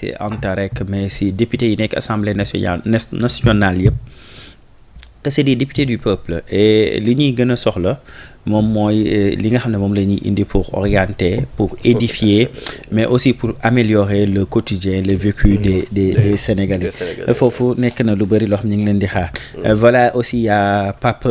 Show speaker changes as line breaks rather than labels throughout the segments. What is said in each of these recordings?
si Anta rek mais si député yi nekk assemblée nationale yëpp te c'est des députés du peuple et li ñuy gën a soxla moom mooy li nga xam ne moom la ñuy indi pour orienter pour édifier mais aussi pour améliorer le quotidien le vécu des Sénégalais foofu nekk na lu bëri loo xam ñu ngi leen di xaar voilà aussi il y a Pape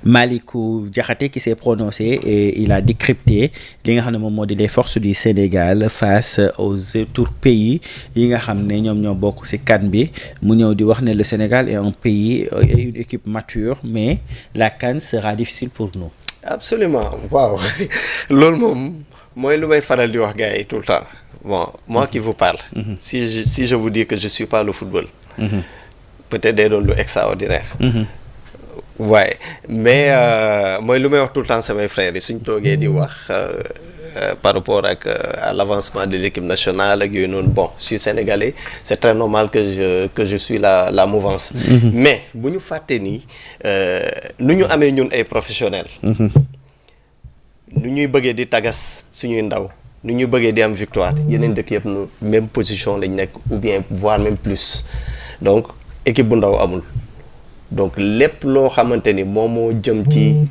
Malikou Diakhaté qui s'est prononcé et il a décrypté li nga xam ne moom moo di les forces du Sénégal face aux autres pays yi nga xam ne ñoom ñoo bokk ci CAN bi mu ñëw di wax ne le Sénégal est un pays et une équipe mature mais la CAN sera difficile pour nous.
Absolument waaw loolu moom mooy lu may faral di wax gars yi tout le temps bon moi qui vous parle. Si je vous dis que je suis pas le football. Peut-être day doon lu extraordinaire. waaye mais mooy lu may wax tout le temps samay frères yi suñ toogee di wax par rapport ak à l'avancement de l'équipe nationale ak yooyu noonu bon je suis sénégalais c'est très normal que je suis la mouvance. Mais bu ñu fàtte nii nu ñu amee ñun ay professionnels. nu ñuy bëggee di tagas suñuy ndaw nu ñuy bëggee di am victoire yeneen dëkk yëpp nu même position lañ nekk ou bien voire même plus donc équipe bu ndaw amul. Donc lépp loo xamante ni moom moo jëm ci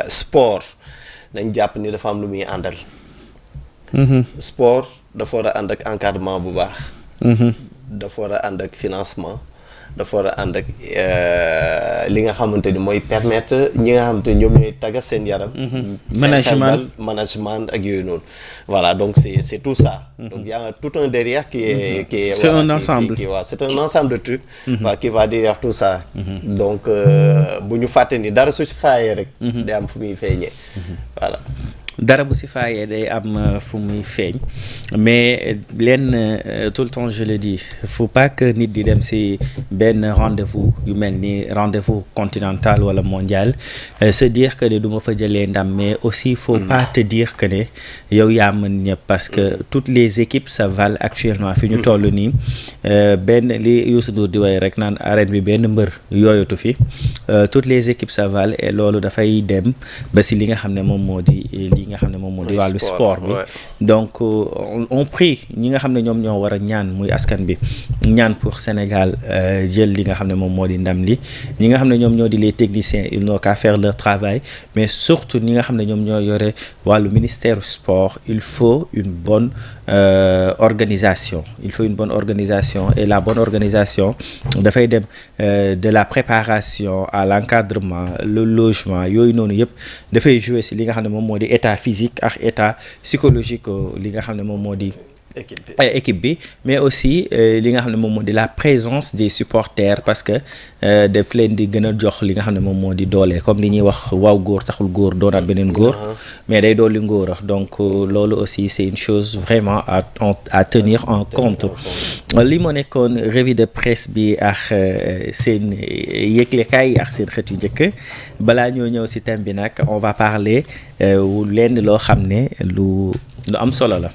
sport nañ jàpp ni dafa am lu muy àndal. Sport dafa war a ànd ak encadrement bu baax. dafa war a ànd ak financement dafa war a ànd ak li nga xamante ni mooy permettre ñi nga xamante ni ñoom ñooy tàggat seen yaram. management ak yooyu noonu. Voilà donc c'est tout ça. Donc il y a tout un derrière qui est
c'est un ensemble
c'est un ensemble de trucs. Qui va derrière tout ça. Donc bu ñu fàtte ni dara su ci faayee rek. day am fu muy feeñee. Voilà.
dara bu si faayee day am fu muy feeñ mais leen tout le temps je le dis faut pas que nit di dem si benn rendez-vous yu mel ni rendez-vous continental wala mondial se dire que ne du ma fa jëlee ndam mais aussi faut pas te dire que ne yow yaa mën ñëpp parce que toutes les équipes se valent actuellement fi ñu toll nii benn li Youssou Ndour di way rek naan arène bi benn mbër yooyatu fi toutes les équipes se valent et loolu dafay dem ba si li nga xam ne moom moo di li nga xam ne moom moo di wàllu sport bi donc on prie ñi nga xam ne ñoom ñoo war a ñaan muy askan bi ñaan pour Sénégal jël li nga xam ne moom moo di ndam li ñi nga xam ne ñoom ñoo di les techniciens ils n'ont qu'à faire leur travail mais surtout ñi nga xam ne ñoom ñoo yore wàllu ministère sport il faut une bonne organisation et la bonne organisation dafay dem de la préparation à l'encadrement le logement yooyu noonu yëpp dafay jouer ci li nga xam ne moom moo di état physique ak état psychologique li nga xam ne moom moo di équipe bi mais aussi li nga xam ne moom moo di la présence des supporters parce que daf leen di gën a jox li nga xam ne moom moo di doole comme li ñuy wax waaw góor taxul góor doonaat beneen góor mais day dooli ngóora donc loolu aussi c'est une chose vraiment à tenir en compte li moo nekkoon revue de presse bi ak seen yëglekaay ak seen xët yu njëkk balaa ñoo ñëw ci thème bi nag on va parler lenn loo xam ne lu am solo la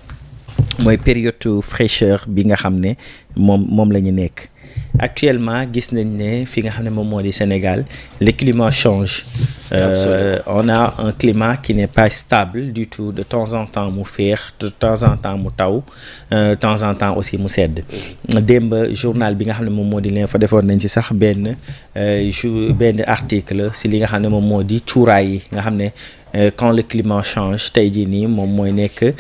mooy période fraîcheur bi nga xam ne moom la ñu nekk actuellement gis nañ ne fi nga xam ne moom moo di Sénégal le climat change on a un climat qui n'est pas stable du tout de temps en temps mu féex de temps en temps mu taw de temps en temps aussi mu sedd démb journal bi nga xam ne moom moo di l'info defoon nañ ci sax benn article si li nga xam ne moom moo di cuuraay yi nga xam ne quand le climat change tey jii nii moom mooy nekk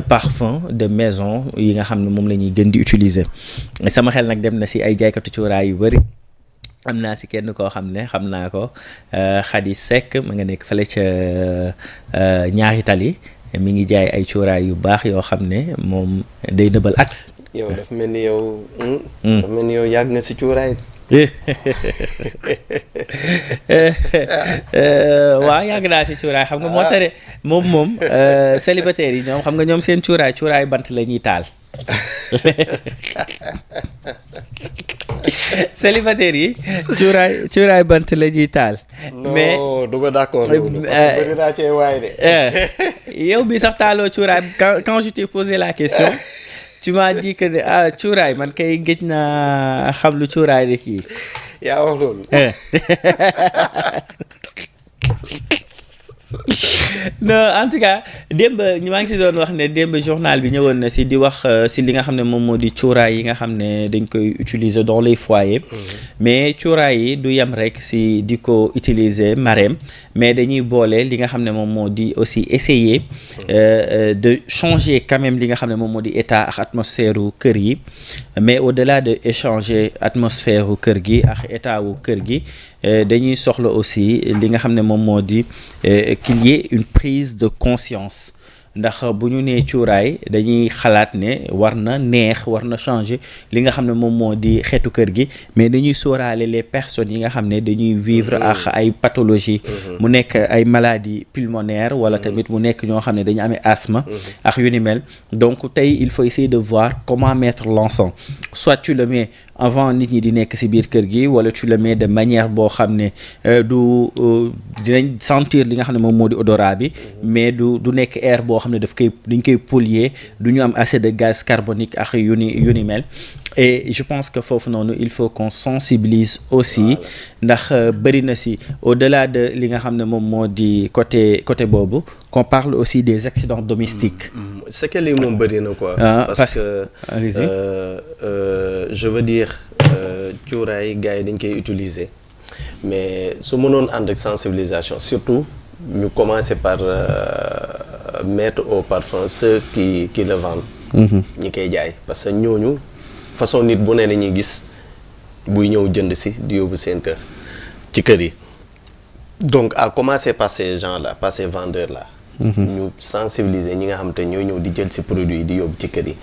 parfum de maison yi nga xam ne moom la ñuy gën di utiliser sama xel nag dem na si ay jaaykatu cuuraay yu bari am naa si kenn koo xam ne xam naa ko Khady Seck ma nga nekk fële ca ñaari tali mi ngi jaay ay cuuraay yu baax yoo xam ne moom day nëbal at.
yow dafa mel ni yow. dafa mel ni yow yàgg nga si cuuraay.
waaw yàgg naa si cuuraay xam nga moo tere moom célibataire yi ñoom xam nga ñoom seen cuuraay bant la ñuy taal célibataire yi cuuraay bant la ñuy taal. mais
non du ma d'accord loolu parce que bëri naa cee waay de.
yow bi sax taaloo cuuraay quand je t'ai posé la question. tu m'as dit que cuuraay man kay géej naa xam lu cuuraay de kii.
yaa wax loolu.
non en tout cas démb maa ngi si doon wax ne démb journal bi ñëwoon na si di wax si li nga xam ne moom moo di cuuraay yi nga xam ne dañ koy utiliser dans les foyers. mais cuuraay yi du yem rek si di ko utiliser Marème mais dañuy boole li nga xam ne moom moo di aussi essayer de changer quand même li nga xam ne moom moo di état ak atmosphère wu kër yi mais au-delà de échanger atmosphère wu kër gi ak état wu kër gi dañuy soxla aussi li nga xam ne moom moo di qu'il y ait une prise de conscience ndax bu ñu nee cuuraay dañuy xalaat ne war na neex war na changer li nga xam ne moom moo di xeetu kër gi mais dañuy sóoraale les personnes yi nga xam ne dañuy vivre ak ay pathologies mu nekk ay maladies pulmonaires wala tamit mu nekk ñoo xam ne dañu amee asthme ak yu ni mel donc tey il faut essayer de voir comment mettre l'encens soit tu le mets avant nit ñi di nekk ci biir kër gi wala tu le mets de manière boo xam ne dinañ sentir li nga xam ne moom moo di odorat bi mais du nekk air boo xam ne dañ koy polluer du ñu am assez de gaz carbonique ak yu ni mel et je pense que foofu noonu il faut qu'on sensibilise aussi ndax bëri na ci au-delà de li nga xam ne moom moo di côté boobu qu'on parle aussi des accidents domestiques.
c'est que lii moom bëri na quoi. parce que je veux dire cuuraay gars yi dañ koy utiliser mais su mënoon ànd ak sensibilisation surtout ñu commencer par mettre au parfum ceux qui le vendent. ñi koy jaay parce que ñooñu façon nit bu ne la ñuy gis buy ñëw jënd si di yóbbu seen kër ci kër yi donc à commencer par ces gens là par ces vendeurs là. ñu sensibiliser ñi nga xam te ñooy ñëw di jël si produit yi di yóbbu ci kër yi.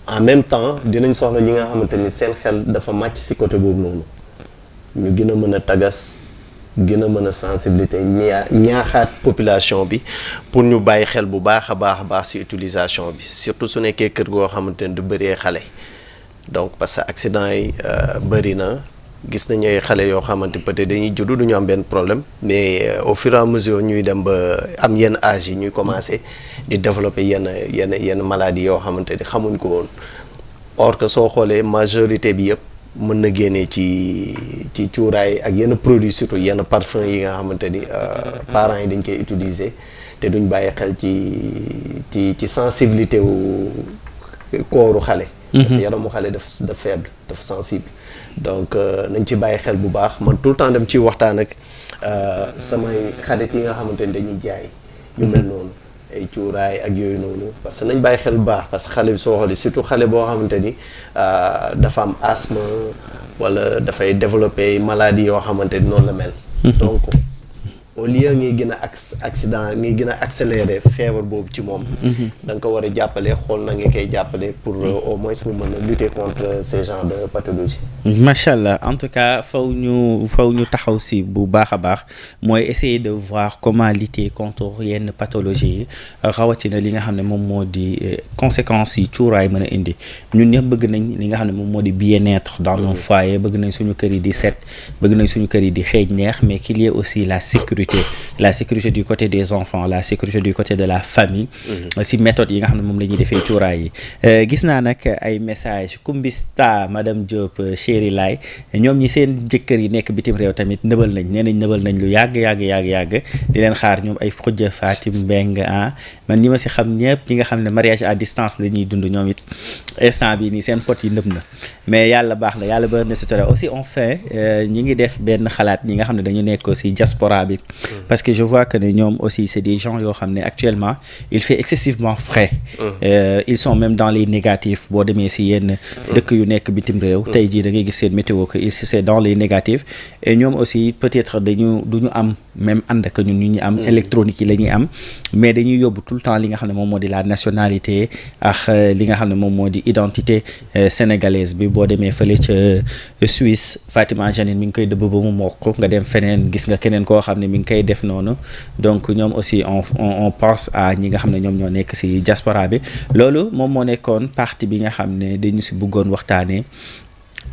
en même temps dinañ soxla ñi nga xamante ni seen xel dafa màcc ci côté boobu noonu ñu gën a mën a tagas gën a mën a sensibilité ñaaxaat population bi pour ñu bàyyi xel bu baax a baax ci utilisation bi surtout su nekkee kër goo xamante ni du bëree xale donc parce que accident yi bëri na gis nañu ay xale yoo xamante peut-être dañuy juddu du ñu am benn problème mais au fur et à mesure ñuy dem ba am yenn âge yi ñuy commencer di développer yenn maladies yoo xamante ni xamuñ ko woon or que soo xoolee majorité bi yëpp mën na génnee ci cuuraay ak yenn produits surtout yenn parfum yi nga xamante ni parents yi dañ koy utiliser te duñ bàyyi xel ci sensibilité wu kooru xale. parce que yaramu xale dafa faible dafa sensible. donc nañ ci bàyyi xel bu baax man tout le temps dem ci waxtaan ak samay xarit yi nga xamante ni dañuy jaay. yu mel noonu ay cuuraay ak yooyu noonu parce que nañ bàyyi xel bu baax parce que xale bi soo xoolee surtout xale boo xamante ni dafa am asthme wala dafay développer maladie yoo xamante ni noonu la mel. donc au lieu ngay gën a accident ngay gën a accélérer feebar boobu ci moom. da nga ko war a jàppale xool na nga koy jàppale pour au moins mu mën a lutter contre ces genres de pathologie.
macha allah en tout cas faw ñu taxaw si bu baax a baax mooy essayer de voir comment lutter contre yenn pathologie yi rawatina li nga xam ne moom moo di conséquences yi cuuraay mën a indi ñun ñëpp bëgg nañ li nga xam ne moom moo di bien-être dans nos foyers bëgg nañ suñu kër yi di set bëgg nañ suñu kër yi di xeeñ neex mais qu'il y ait aussi la sécurité du côté des enfants la sécurité du côté de la famille si méthode yi nga xam ne moom la ñuy defee cuuraay yi gis naa nag ay message Kumbista madame Diop chéri laay ñoom ñi seen jëkkër yi nekk bitim réew tamit nëbal nañ nee nañ nëbal nañ lu yàgg di leen xaar ñoom ay xujja Fatim Mbeng man ñi ma si xam ñëpp ñi nga xam ne mariage à distance la ñuy dund ñoom it instant bi nii seen pot yi nëb na mais yàlla baax na yàlla bari na sutura aussi enfin ñi ngi def benn xalaat ñi nga xam ne dañu nekk aussi diaspora bi parce que je vois que ne ñoom aussi c'est des gens yoo xam ne actuellement il fait excessivement frais ils sont même dans les négatifs boo demee si yenn dëkk yu nekk bitim réew tey jii da ngay gis seen météo que c'est dans les négatifs et ñoom aussi peut-être du ñu am même ànd ak ñun ñu am électronique yi la ñuy am mais dañuy yóbbu tout le temps li nga xam ne moom moo di la nationalité ak li nga xam ne moom moo di identité sénégalaise bi boo demee fële ca Suisse Fatima Janine mi ngi koy dëbb ba mu mokk nga dem feneen gis nga keneen koo xam ne mi ngi koy def noonu donc ñoom aussi on pense à ñi nga xam ne ñoom ñoo nekk ci diaspora bi loolu moom moo nekkoon partie bi nga xam ne dañu ci bëggoon waxtaanee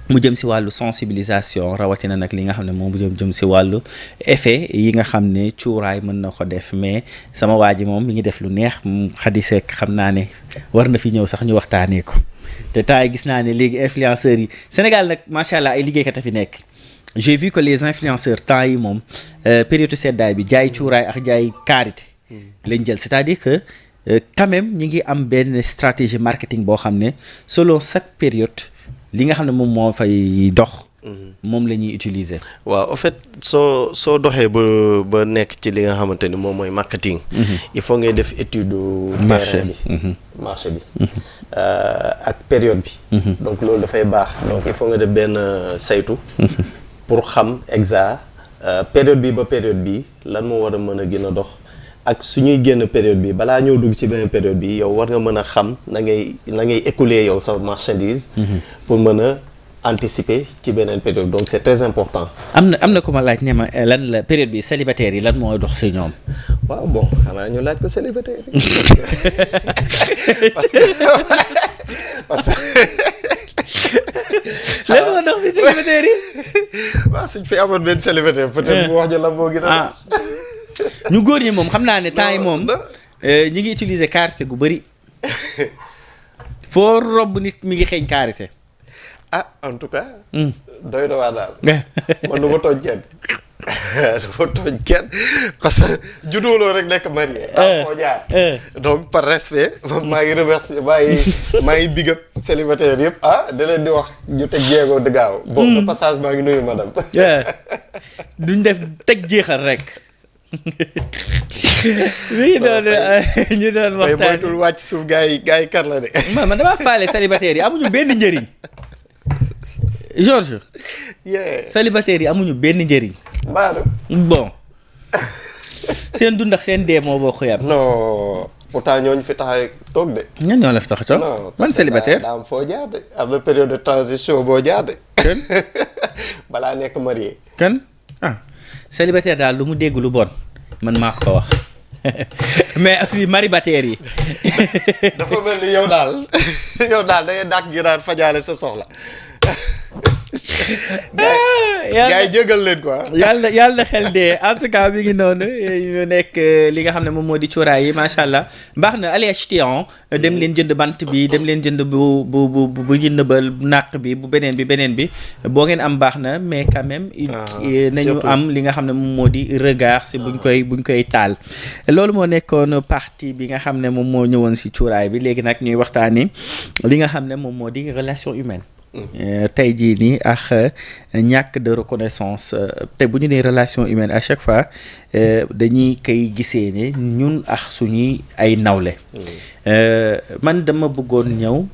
mu jëm ci wàllu sensibilisation rawatina nag li nga xam ne moom jëm ci wàllu effet yi nga xam ne cuuraay mën na ko def mais sama waa ji moom mi ngi def lu neex Khady Seck xam naa ne war na fi ñëw sax ñu waxtaanee ko te temps gis naa ne léegi influenceurs yi Sénégal nag macha allah ay liggéeykat a fi nekk j'ai vu que les influenceurs temps yi moom période seddaay bi jaay cuuraay ak jaay karité lañ jël c'est-à-dire que quand même ñi ngi am benn stratégie marketing boo xam ne selon chaque période li nga xam ne moom moo fay dox moom la ñuy utiliser.
waaw en fait soo doxee ba nekk ci li nga xamante ni moom mooy marketing. il faut ngay def étude terrain bi marché bi ak période bi. donc loolu dafay baax donc il faut nga def benn saytu. pour xam exact période bi ba période bi lan moo war a mën a gën a dox ak su ñuy génn période bi balaa ñëw dugg ci benn période bi yow war nga mën a xam na ngay écouler yow sa marchandise. pour mën a anticiper ci beneen période donc c'est très important.
am na ku ma laaj ne ma lan la période bi célibataire yi lan moo dox ci ñoom.
waaw bon xanaa ñu laaj ko célibataire yi parce que
lan moo dox ci célibataire yi.
waaw suñ fi amoon benn célibataire peut-être bu wax ja la moo gën a
ñu góor ñi moom xam naa ne temps yi moom ñi ngi utiliser karité gu bëri foo robb nit mi ngi xeeñ karité.
ah en tout cas. doy na waa daal. man du ma tooñ kenn du ma tooñ kenn parce que juddóoloo rek nekk marié. foo jaar. donc par respect maa ngi remercier maa ngi big up célibataire yëpp da leen di wax ñu teg jéego dëggaaw. bon de passage maa ngi nuyu madame.
duñ def teg jeexal rek. oui ñu doon waxtaan
mais moytul wàcc suuf gars yi kar la de.
man damaa faale célibataire yi amuñu benn njëriñ. Georges. célibataire yi amuñu benn njëriñ. bon seen dund ak seen dee moo bokk yam.
non pourtant ñooñu fi tax toog de.
ñan ñoo la fi tax a toog. man célibataire
daa am foo jaar de am na période de transition boo jaar de.
kan
balaa nekk marié.
kan célibataire daal lu mu dégg lu bon man maa ko wax mais aussi maribataire yi.
dafa mel ni yow daal da ngay dàq gi naan fajaale sa soxla. gars yi jégal leen quoi.
yàlla xel dee en tout cas mi ngi noonu ñu nekk li nga xam ne moom moo di cuuraay yi macha allah baax na allez acheter dem leen jënd bant bi dem leen jënd bu ñu nëbal nàq bi bu beneen bi boo ngeen am baax na mais quand même. nañu am li nga xam ne moom moo di regard si buñ koy taal. loolu moo nekkoon partie bi nga xam ne moom moo ñëwoon si cuuraay bi léegi nag ñuy waxtaani li nga xam ne moom moo di relation humaine. tey jii nii ak ñàkk de reconnaissance te bu ñu nee relation humaine à chaque fois dañuy koy gisee ne ñun ak suñuy ay nawle. man dama bëggoon ñëw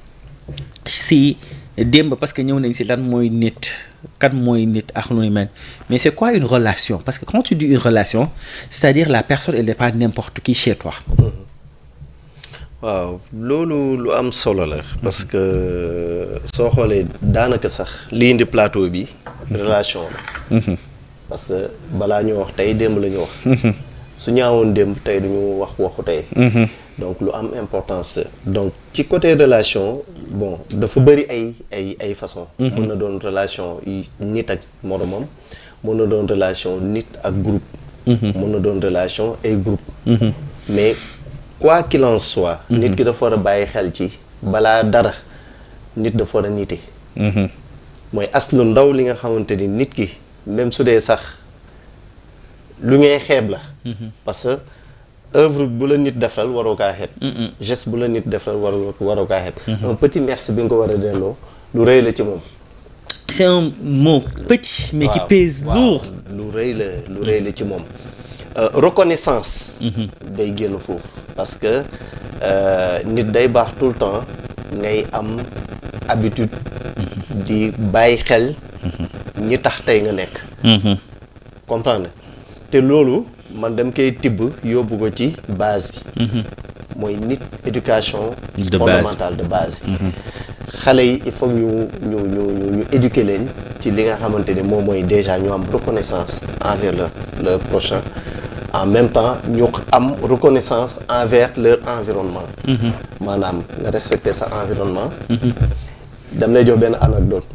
si démb parce que ñëw nañ si lan mooy nit kan mooy nit ak lu ni mel mais c'est quoi une relation parce que quand tu dis une relation c'est-à-dire la personne elle n'est pas n'importe qui chez toi.
waaw loolu lu am solo la parce que soo xoolee daanaka sax li indi plateau bi relation la parce que balaa ñu wax tey démb la ñu wax su ñaawoon démb tey duñu wax waxu tey donc lu am importance donc ci côté relation bon dafa bëri ay façon mën na doon relation nit ak moromam mën na doon relation nit ak groupe mën na doon relation ay groupe mais quoi qu'il en soit. nit ki dafa war a bàyyi xel ci balaa dara nit dafa war a nite. mooy as lu ndaw li nga xamante ni nit ki même su dee sax lu ngay xeeb la. parce que œuvre bu la nit defal waroo kaa xeeb. geste bu la nit defal waroo kaa xeeb. un petit merci bi nga ko war a delloo lu rëy la ci moom.
c'est un mot petit. mais qui pèse lourd.
lu rëy la ci moom. reconnaissance. day génn foofu parce que nit day baax tout le temps ngay am habitude di bàyyi xel ñi tax tey nga nekk. comprendre te loolu man dem koy tibb yóbbu ko ci base bi. mooy nit éducation fondamentale de base bi. xale yi il faut ñu éduquer leen ci li nga xamante ni moom mooy déjà ñu am reconnaissance envers le prochain. en même temps ñu am reconnaissance envers leur environnement. maanaam nga respecter sa environnement. dam lay jox benn anecdote.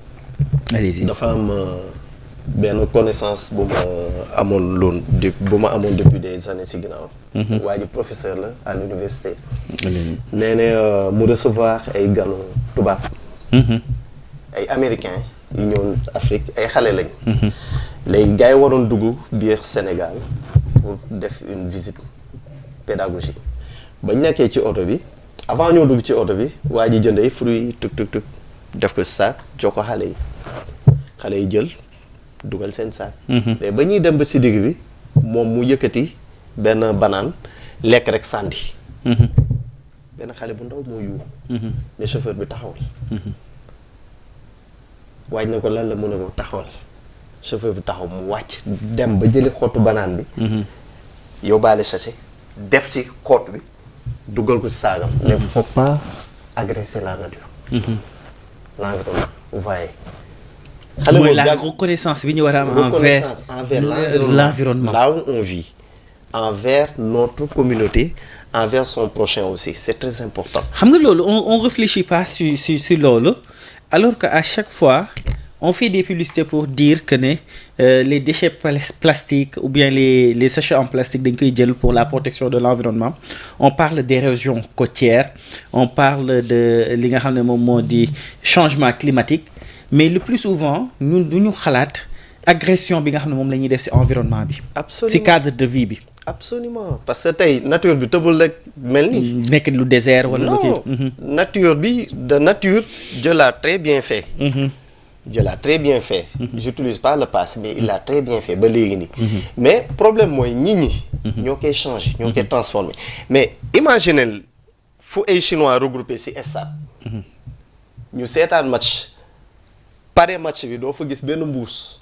allez-y.
dafa am benn connaissance bu ma amoon depuis des années ci ginnaaw. waa ji professeur la à l'université. nee na mu recevoir ay ganu tubaab. ay américains yu ñëwoon Afrique ay xale lañ. léegi gars yi waroon dugg biir Sénégal pour def une visite pédagogique bañ nekkee ci oto bi avant ñoo dugg ci oto bi waa ji jëndee fruits tuk def ko saak jox ko xale yi jël dugal seen saak. mais ba ñuy dem ba si digg bi moom mu yëkkati benn banaan lekk rek sànni. benn xale bu ndaw moo yuuxu. ne chauffeur bi taxawal. waaj na ko lan la mën a ko taxawal. chauffeur bi taxaw mu wàcc dem ba jëli xottu banaan bi. yóbbaale sachet def ci xott bi dugal ko si saagam. ne faut pas agresser la nature. l'environnement vous voyez. xale
mooy la reconnaissance bi ñu war a am envers l'environnement
là où on vit, envers notre communauté, envers son prochain aussi, c'est très important.
xam nga loolu on réfléchit pas sur loolu alors que à chaque fois on fait des publicités pour dire que ne les déchets plastiques ou bien les sachets en plastique dañ koy jël pour la protection de l'environnement. On parle d'érosion côtière, on parle de li nga xam ne moom moo di changement climatique, mais le plus souvent ñun du ñu xalaat agression bi nga xam ne moom la ñuy def ci environnement bi.
Absolument
ci cadre de vie bi.
Absolument parce que tey nature bi tëbul rek mel ni.
nekk lu désert wala.
non nature bi de nature Dieu l'a très bien fait. Dieu l'a très bien fait. J'utilise pas le passé mais il l'a très bien fait ba léegi nii. mais problème mooy ñi ñoo koy changer ñoo koy transformer mais imaginez fu ay chinois regroupé ci stade. ñu seetaan match pare match bi doo fa gis benn mbuus.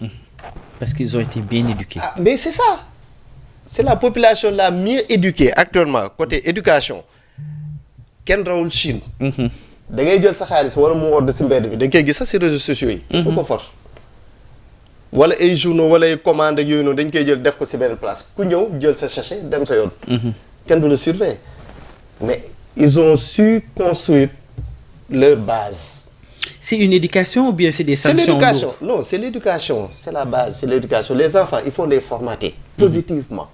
parce qu'ils ont été bien éduqués.
Ah, mais c'est ça. C'est la population la mieux éduquée actuellement côté éducation kenn rawul Chine. da ngay jël sa xaalis wala mu wodd ci mbedd bi da nga koy gis sax ci réseaux sociaux yi. bu ko for wala ay journaux wala ay commandes yooyu noonu dañ koy jël def ko ci benn place ku ñëw jël sa sachet dem sa yoon. kenn du la surveiller mais ils ont su construire leur base.
C'est une éducation ou bien c'est des sanctions?
C'est l'éducation. Non, c'est l'éducation. C'est la base, c'est l'éducation. Les enfants, il faut les formater positivement.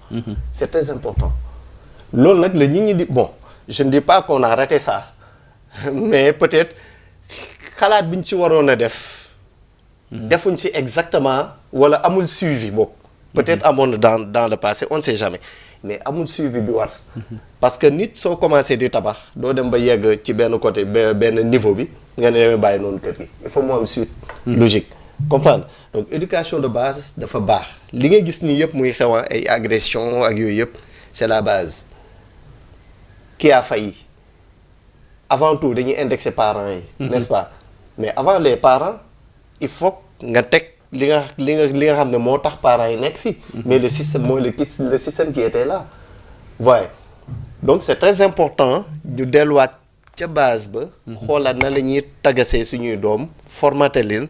C'est très important. Loolu nag la nit ñi di bon, je ne dis pas qu'on a raté ça. Mais peut-être xalaat bi ñu ci waroon a def. defuñ ci exactement wala amul suivi boobu. Peut-être amoon na dans le passé, on ne sait jamais. Mais amul suivi bi war. Parce que nit soo commencé di tabax doo dem ba yegg ci benn côté benn niveau bi. nga ne demee bàyyi noonu kër gi il faut mu am suite logique comprendre donc éducation de base dafa baax li ngay gis nii yëpp muy xewa ay agression ak yooyu yëpp c'est la base qui a failli avant tout dañuy indexer parents yi n'est-ce pas mais avant les parents il faut nga teg li nga xam ne moo tax parents yi nekk fii mais le système mooy le système qui était là voyez donc c'est très important ñu delluwaat ca base ba xoolaat na la ñuy tàggasee suñuy doom formater leen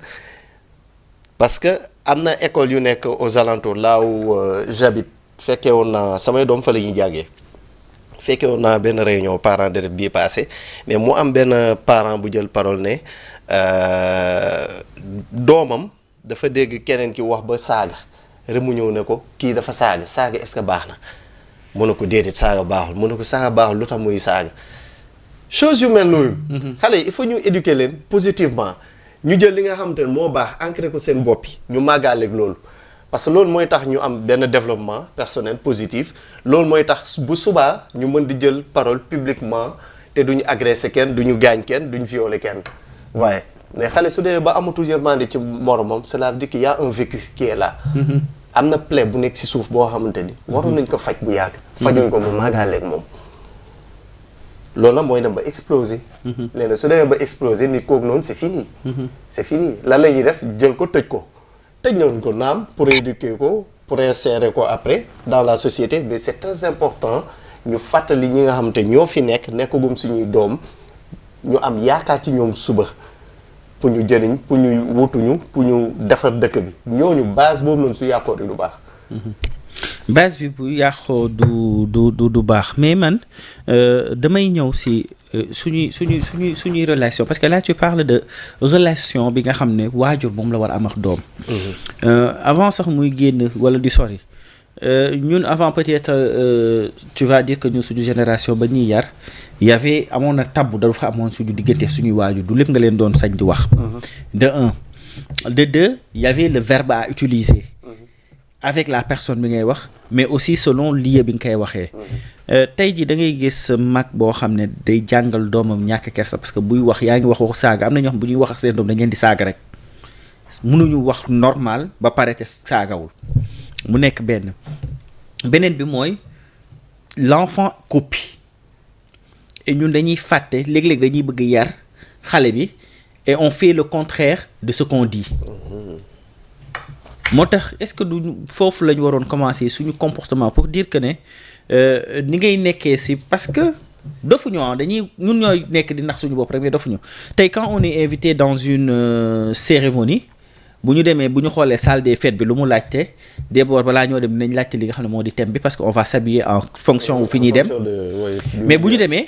parce que am na école yu nekk aux alentours là où j'habite fekkee woon naa samay doom fa la ñuy jàngee fekkee woon naa benn réunion parents d'élèves bii passé mais mu am benn parent bu jël parole ne doomam dafa dégg keneen ki wax ba saaga rek mu ñëw ne ko kii dafa saaga est-ce que baax na mu ne ko déedéet saaga baaxul mu ne ko saaga baaxul lu tax muy saaga chose yu mel noonu. xale yi il faut ñu éduquer leen positivement ñu jël li nga xamante ne moo baax ancré ko seen bopp yi ñu màggaaleeg loolu parce que loolu mooy tax ñu am benn développement personnel positif loolu mooy tax bu subaa ñu mën di jël parole publiquement te duñu agresser kenn duñu gaañ kenn duñu violer kenn waaye mais xale su dee ba amatul yërmande ci moromam cela veut dire qu'il y a un vécu qui est là. am na plaie bu nekk ci suuf boo xamante ni. waroon nañ ko faj bu yàgg. fajuñ ko mu màggaaleeg moom. loolu nag mooy dem ba exploser. léegi su demee ba exploser nit kooku noonu c'est fini. c'est fini lan la ñuy def jël ko tëj ko tëj nañ ko naam pour éduquer ko pour insérer ko après dans la société mais c'est très important ñu fàttali ñi nga xamante ñoo fi nekkagum suñuy doom ñu am yaakaar ci ñoom suba pour ñu jëriñ pour ñu wutuñu pour ñu defar dëkk bi ñooñu base boobu noonu su yàqoo rek du baax.
base bi bu yàqoo du baax mais man damay ñëw si suñuy relation parce que là tu parles de relation bi nga xam ne waajur moom la war a am ak doom. avant sax muy génn wala di sori ñun avant peut-être tu vas dire que ñun suñu génération ba ñuy yar y avait amoon na tabbu dafa amoon suñu diggante suñuy waajur du lépp nga leen doon sañ di wax. de un de deux il y avait le verbe à utiliser avec la personne bi ngay wax mais aussi selon lieu bi nga koy waxee tey jii da ngay gis mag boo xam ne day jàngal doomam ñàkk kersa parce que buy wax yaa ngi wax waxu saaga am na ñoo xam bu ñuy wax ak seen doom dañ leen di saaga rek mënuñu wax normal ba pare te saagawul mu nekk beneen bi mooy l'enfant copie et ñun dañuy fàtte léeg-léeg dañuy bëgg yar xale bi et on fait le contraire de ce qu'on dit moo tax est-ce que du foofu la ñu waroon commencer suñu comportement pour dire que ne ni ngay nekkee si parce que dofuñu dañuy ñun ñooy nekk di nax suñu bopp rek mais dofuñu tey quand on est invité dans une cérémonie bu ñu demee bu ñu xoolee salle des fêtes bi lu mu laajte d'abord balaa ñoo dem nañ laajte li nga xam ne moo di thème bi parce que on va s'habiller en fonction wu fi ñuy dem mais bu ñu demee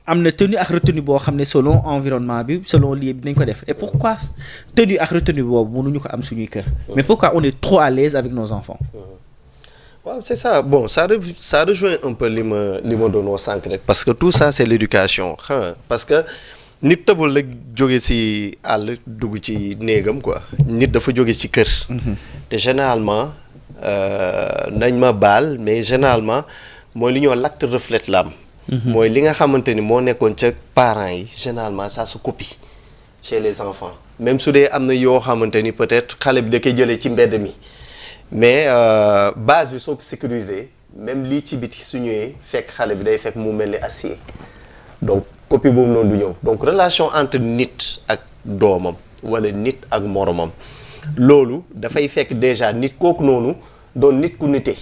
am na tenue ak retenue boo xam ne selon environnement bi selon lieu bi nañ ko def et pourquoi tenue ak retenue boobu mënuñu ko am suñuy kër mais pourquoi on est trop à l'aise avec nos enfants
waaw c'est ça bon ça rejoint un peu li ma doon wax sànq rek parce que tout ça c'est l'éducation parce que nit tëbul rek jóge ci àll dugg ci néegam quoi nit dafa jóge ci kër te généralement nañ ma baal mais généralement mooy li ñoo l'acte reflète l'âme mooy li nga xamante ni moo nekkoon ca parents yi généralement ça se copie chez les enfants même su dee am na yoo xamante ni peut-être xale bi da koy jëlee ci mbedd mi mais base bi soo ko sécuriser même lii ci biti su ñëwee fekk xale bi day fekk mu mel ni acier donc copie boobu noonu du ñëw donc relation entre nit ak doomam wala nit ak moromam loolu dafay fekk déjà nit kooku noonu doon nit ku nite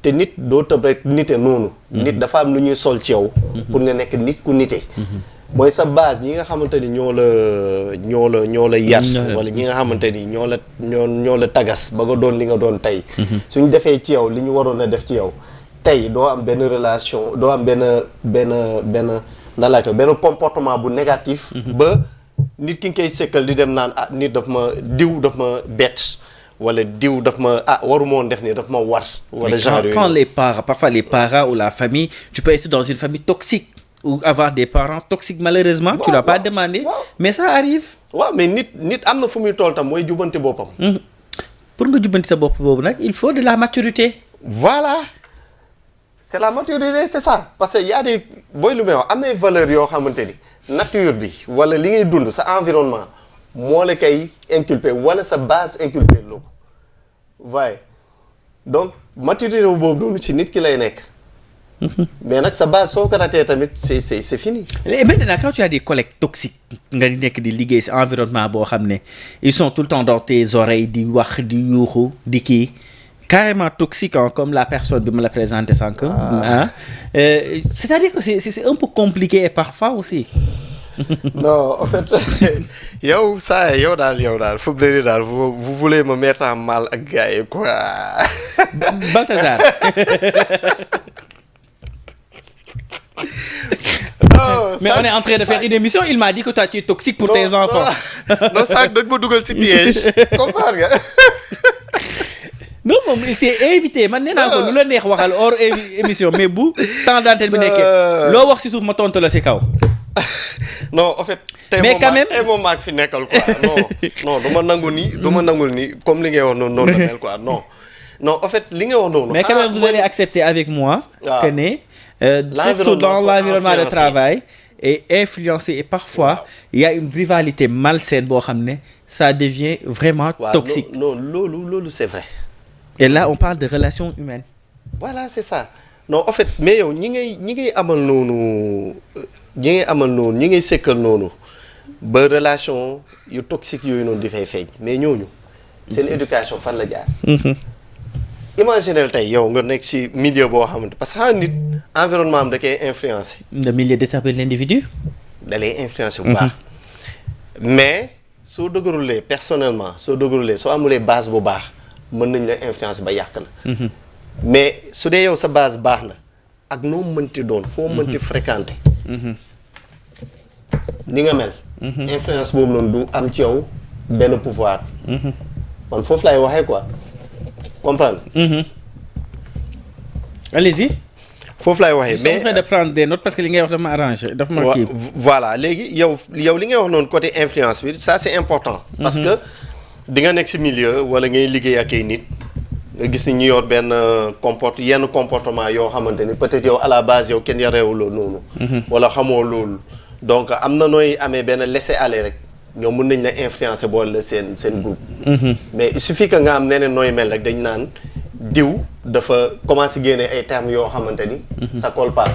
te nit doo tëb rek nite noonu nit dafa am lu ñuy sol ci yow pour nga nekk nit ku nite mooy sa base ñi nga xamante ni ñoo la yar wala ñi nga xamante ni ñoo la tagas ba nga doon li nga doon tey suñ defee ci yow li ñu waroon a def ci yow tey doo am benn relation doo am benn nan laa ko benn comportement bu négatif ba nit ki nga koy sekkal di dem naan nit daf ma bett wala diw daf ma waru moon def nii daf ma war wala genre
quand les parents parfois les parents ou la famille tu peux être dans une famille toxique ou avoir des parents toxiques malheureusement tu l'as pas demandé mais ça arrive
mais nit am na fu muy toll tam mooy jubbante boppam
pour nga jubbanti sa bopp boobu nag il faut de la maturité
voilà c'est la maturité c'est ça parce que y a des booy lu may wax am na valeurs yoo xamante ni nature bi wala li ngay dund sa environnement moo la koy inculper wala sa base inculper loo ko waaye donc maturité boobu noonu ci nit ki lay nekk mais nag sa base soo ko ratee tamit c'est fini.
Et maintenant quand tu as des collègues toxiques nga nekk di liggéey ci environnement boo xam ne ils sont tout le temps dans tes oreilles di wax di yuuxu di kii carrément toxique comme la personne bi ma la présenté sànq c'est-à-dire que c'est un peu compliqué et parfois aussi
non en fait yow daal fu mu ne nii daal vous voulez me mettre en mal ak gars yi quoi.
Balthazar.
Non,
mais on est en train de faire une émission il m'a dit que toi tu es toxique pour tes enfants.
non sax da nga ma dugal ci piège comprendre nga.
non moom c'est invité man nee naa ko lu la neex waxal hors émission mais bu temps d'antenne bi nekkee loo wax ci suuf ma tontu la ci kaw.
non en fait.
mais quand même
tey moom maa fi nekkal quoi non du ma nangu nii comme li ngay wax noonu la mel quoi non en fait li nga wax noonu.
mais quand même vous allez accepter avec moi. que ne surtout dans l'environnement de travail et influencé et parfois il y a une rivalité malsaine boo xam ne ça devient vraiment toxique.
non loolu c'est vrai.
et là on parle de relations humaines.
voilà c'est ça non en fait mais yow ñi ngay amal noonu. ñi ngay sekkal noonu ba relation yu toxique yooyu noonu di fay feeñ mais ñooñu seen éducation fan la jaar. imaginez tey yow nga nekk ci milieu boo xamante parce que nit environnement am da koy influencer.
le milieu détermine l'individu.
da lay influencer bu baax. mais soo dëgërulee personnellement soo amulee base bu baax mën nañ la influencer ba yàq la. mais su dee yow sa base baax na ak noo mënti doon foo mënti fréquenter. ni nga mel. influence boobu noonu du am ci yow benn pouvoir. man foofu laay waxee quoi comprendre.
Allez-y.
foofu laay waxee.
mais je suis en train de prendre des notes parce que li ngay wax dafa ma arrangé dafa ma kii.
voilà léegi yow li ngay wax noonu côté influence bi ça c'est important. parce que di nga nekk ci milieu wala ngay liggéey ak ay nit. nga gis ni ñu yor benn yenn comportement yoo xamante ni peut-être yow à la base yow kenn yareewuloo noonu. wala xamoo loolu. donc am na nooy amee benn laisser-aller rek ñoom mën nañ la influencer boole la seen groupe. mais il suffit que nga am neneen nooy mel rek dañ naan diw dafa commencer génne ay termes yoo xamante ni. ça colle pas.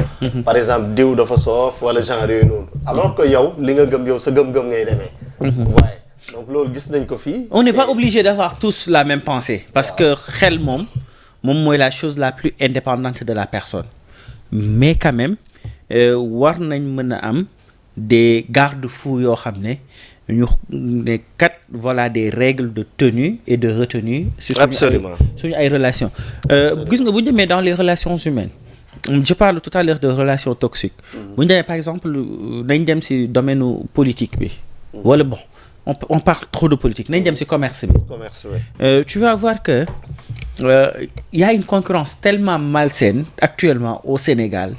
par exemple diw dafa soof wala genre yooyu noonu. alors que yow li nga gëm yow sa gëm-gëm ngay demee. waaye donc loolu gis nañ ko fii.
on n'est pas obligé d'avoir tous la même pensée. parce que xel moom mooy la chose la plus indépendante de la personne. mais quand même war nañ mën a am des garde-fous yoo xam ne ñu ne kat voilà des règles de tenue et de retenue.
absolument
suñu ay relations. gis nga bu ñu demee dans les relations humaines. je parle tout à l'heure de relations toxiques. bu ñu demee par exemple nañ dem ci domaine politique bi. wala bon on parle trop de politique nañ dem ci commerce bi.
commerce oui.
Tu vas voir que y a une concurrence tellement malsaine actuellement au Sénégal.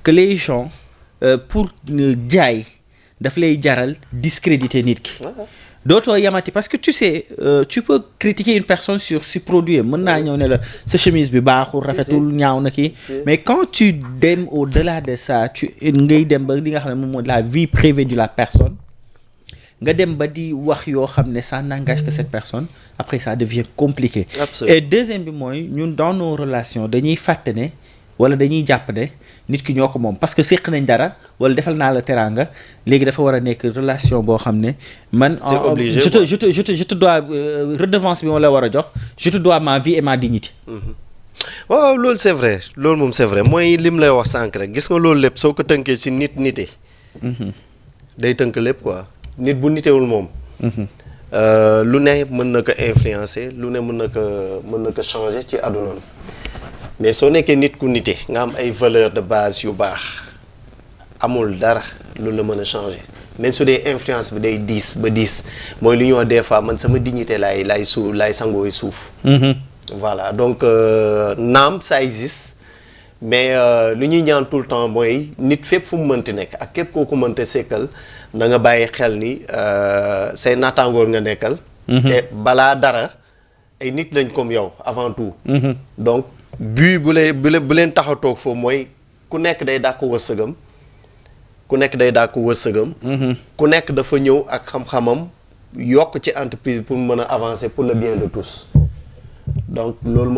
Que les gens pour jaay daf lay jaral discréditer nit ki. dootoo yamati parce que tu sais tu peux critiquer une personne sur si produit mën naa ñëw ne la sa chemise bi baaxul rafetul ñaaw na kii mais quand tu dem au-delà de ça ngay dem ba li nga xam ne moom mooy la vie privée de la personne nga dem ba di wax yoo xam ne ça n'engage que cette personne après ça devient compliqué.
Absolument.
Et deuxième bi mooy ñun dans nos relations dañuy fàtte ne wala dañuy jàpp ne nit ki ñoo ko moom parce que séq nañ dara wala defal naa la teraanga léegi dafa war a nekk relation boo xam ne man.
c'est obligé
je te dois redevance bi ma la war a jox je te dois ma vie et ma dignité.
waaw loolu c'est vrai loolu moom c'est vrai mooy lim lay wax sànq rek gis nga loolu lépp soo ko tënkee ci nite. day tënk lépp quoi nit bu nitewul moom. lu ne mën na ko influencer lu ne mën na ko changer ci àdduna. mais soo nekkee nit ku nite nga am ay valeurs de base yu baax amul dara lu la mën a changer même su dee influence bi day diis mooy lu ñuy wax des fois man sama dignité laay sangooy suuf. voilà donc naam ça existe mais lu ñuy ñaan tout le temps mooy nit fépp fu mu mënti nekk ak képp koo ko mënti sekkal na nga bàyyi xel ni say naataangoor nga nekkal. te balaa dara ay nit lañ comme yow avant tout. donc bu leen tax a toog foofu mooy ku nekk day dàq wërsëgam ku nekk dafa ñëw ak xam-xamam yokk ci entreprise pour mën a avancer pour le bien de tous donc loolu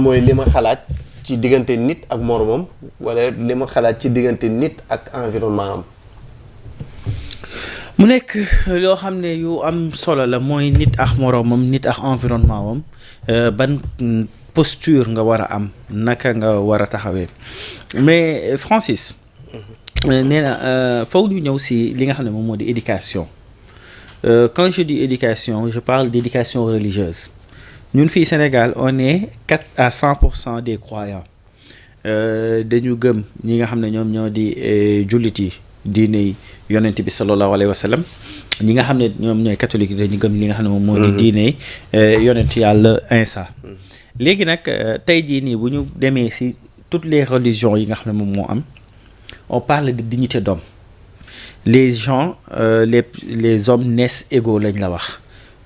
mooy li ma xalaat ci diggante nit ak moromam wala li ma xalaat ci diggante nit ak environnement am.
mu nekk loo xam ne yu am solo la mooy nit ak moromam nit ak environnement am ban posture nga war a am naka nga war a taxawee mais Francis nee na faw ñu ñëw si li nga xam ne moom moo di éducation quand je dis éducation je parle d'éducation religieuse ñun fii Sénégal on est 4% des croyants dañu gëm ñi nga xam ne ñoom ñoo di jullit yi diine yi yonent bi sallallahu alayhi wa sallam ñi nga xam ne ñoom ñooy catholique yi dañu gëm li nga xam ne moom moo di diine yi yonent yàlla Isa léegi nag tey jii nii bu ñu demee ci toutes les religions yi nga xam ne moom moo am on parle de dignité d'homme les gens les hommes naissent égaux lañ la wax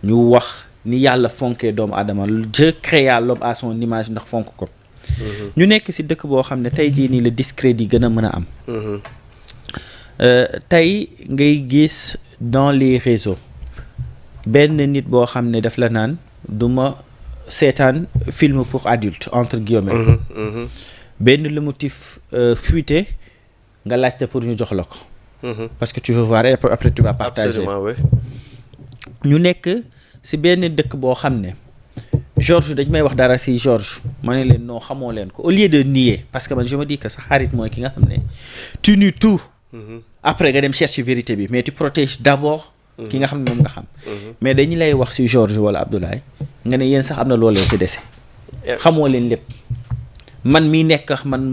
ñu wax ni yàlla fonkee doomu aadama Dieu créa l'homme à son image ndax fonk ko ñu nekk ci dëkk boo xam ne tey jii nii le discrédit gën a mën a am tey ngay gis dans les réseaux benn nit boo xam ne daf la naan duma seetaan film pour adulte entre guillemets benn le motif fuité nga laajte pour ñu jox la ko parce que tu veux voir et après tu vas partager.
Absolument, oui.
ñu nekk ci benn dëkk boo xam ne Georges dañ may wax dara ci Georges ma ne leen noo xamoo leen ko au lieu de nier parce que man je me dis que sa xarit mooy ki nga xam ne tu nies tout après nga dem chercher vérité bi mais tu protèges d'abord ki nga xam ne moom nga xam mais dañu lay wax ci Georges wala Abdoulaye nga ne yéen sax am na loo leen ci dese xamoo leen lépp man mii nekk man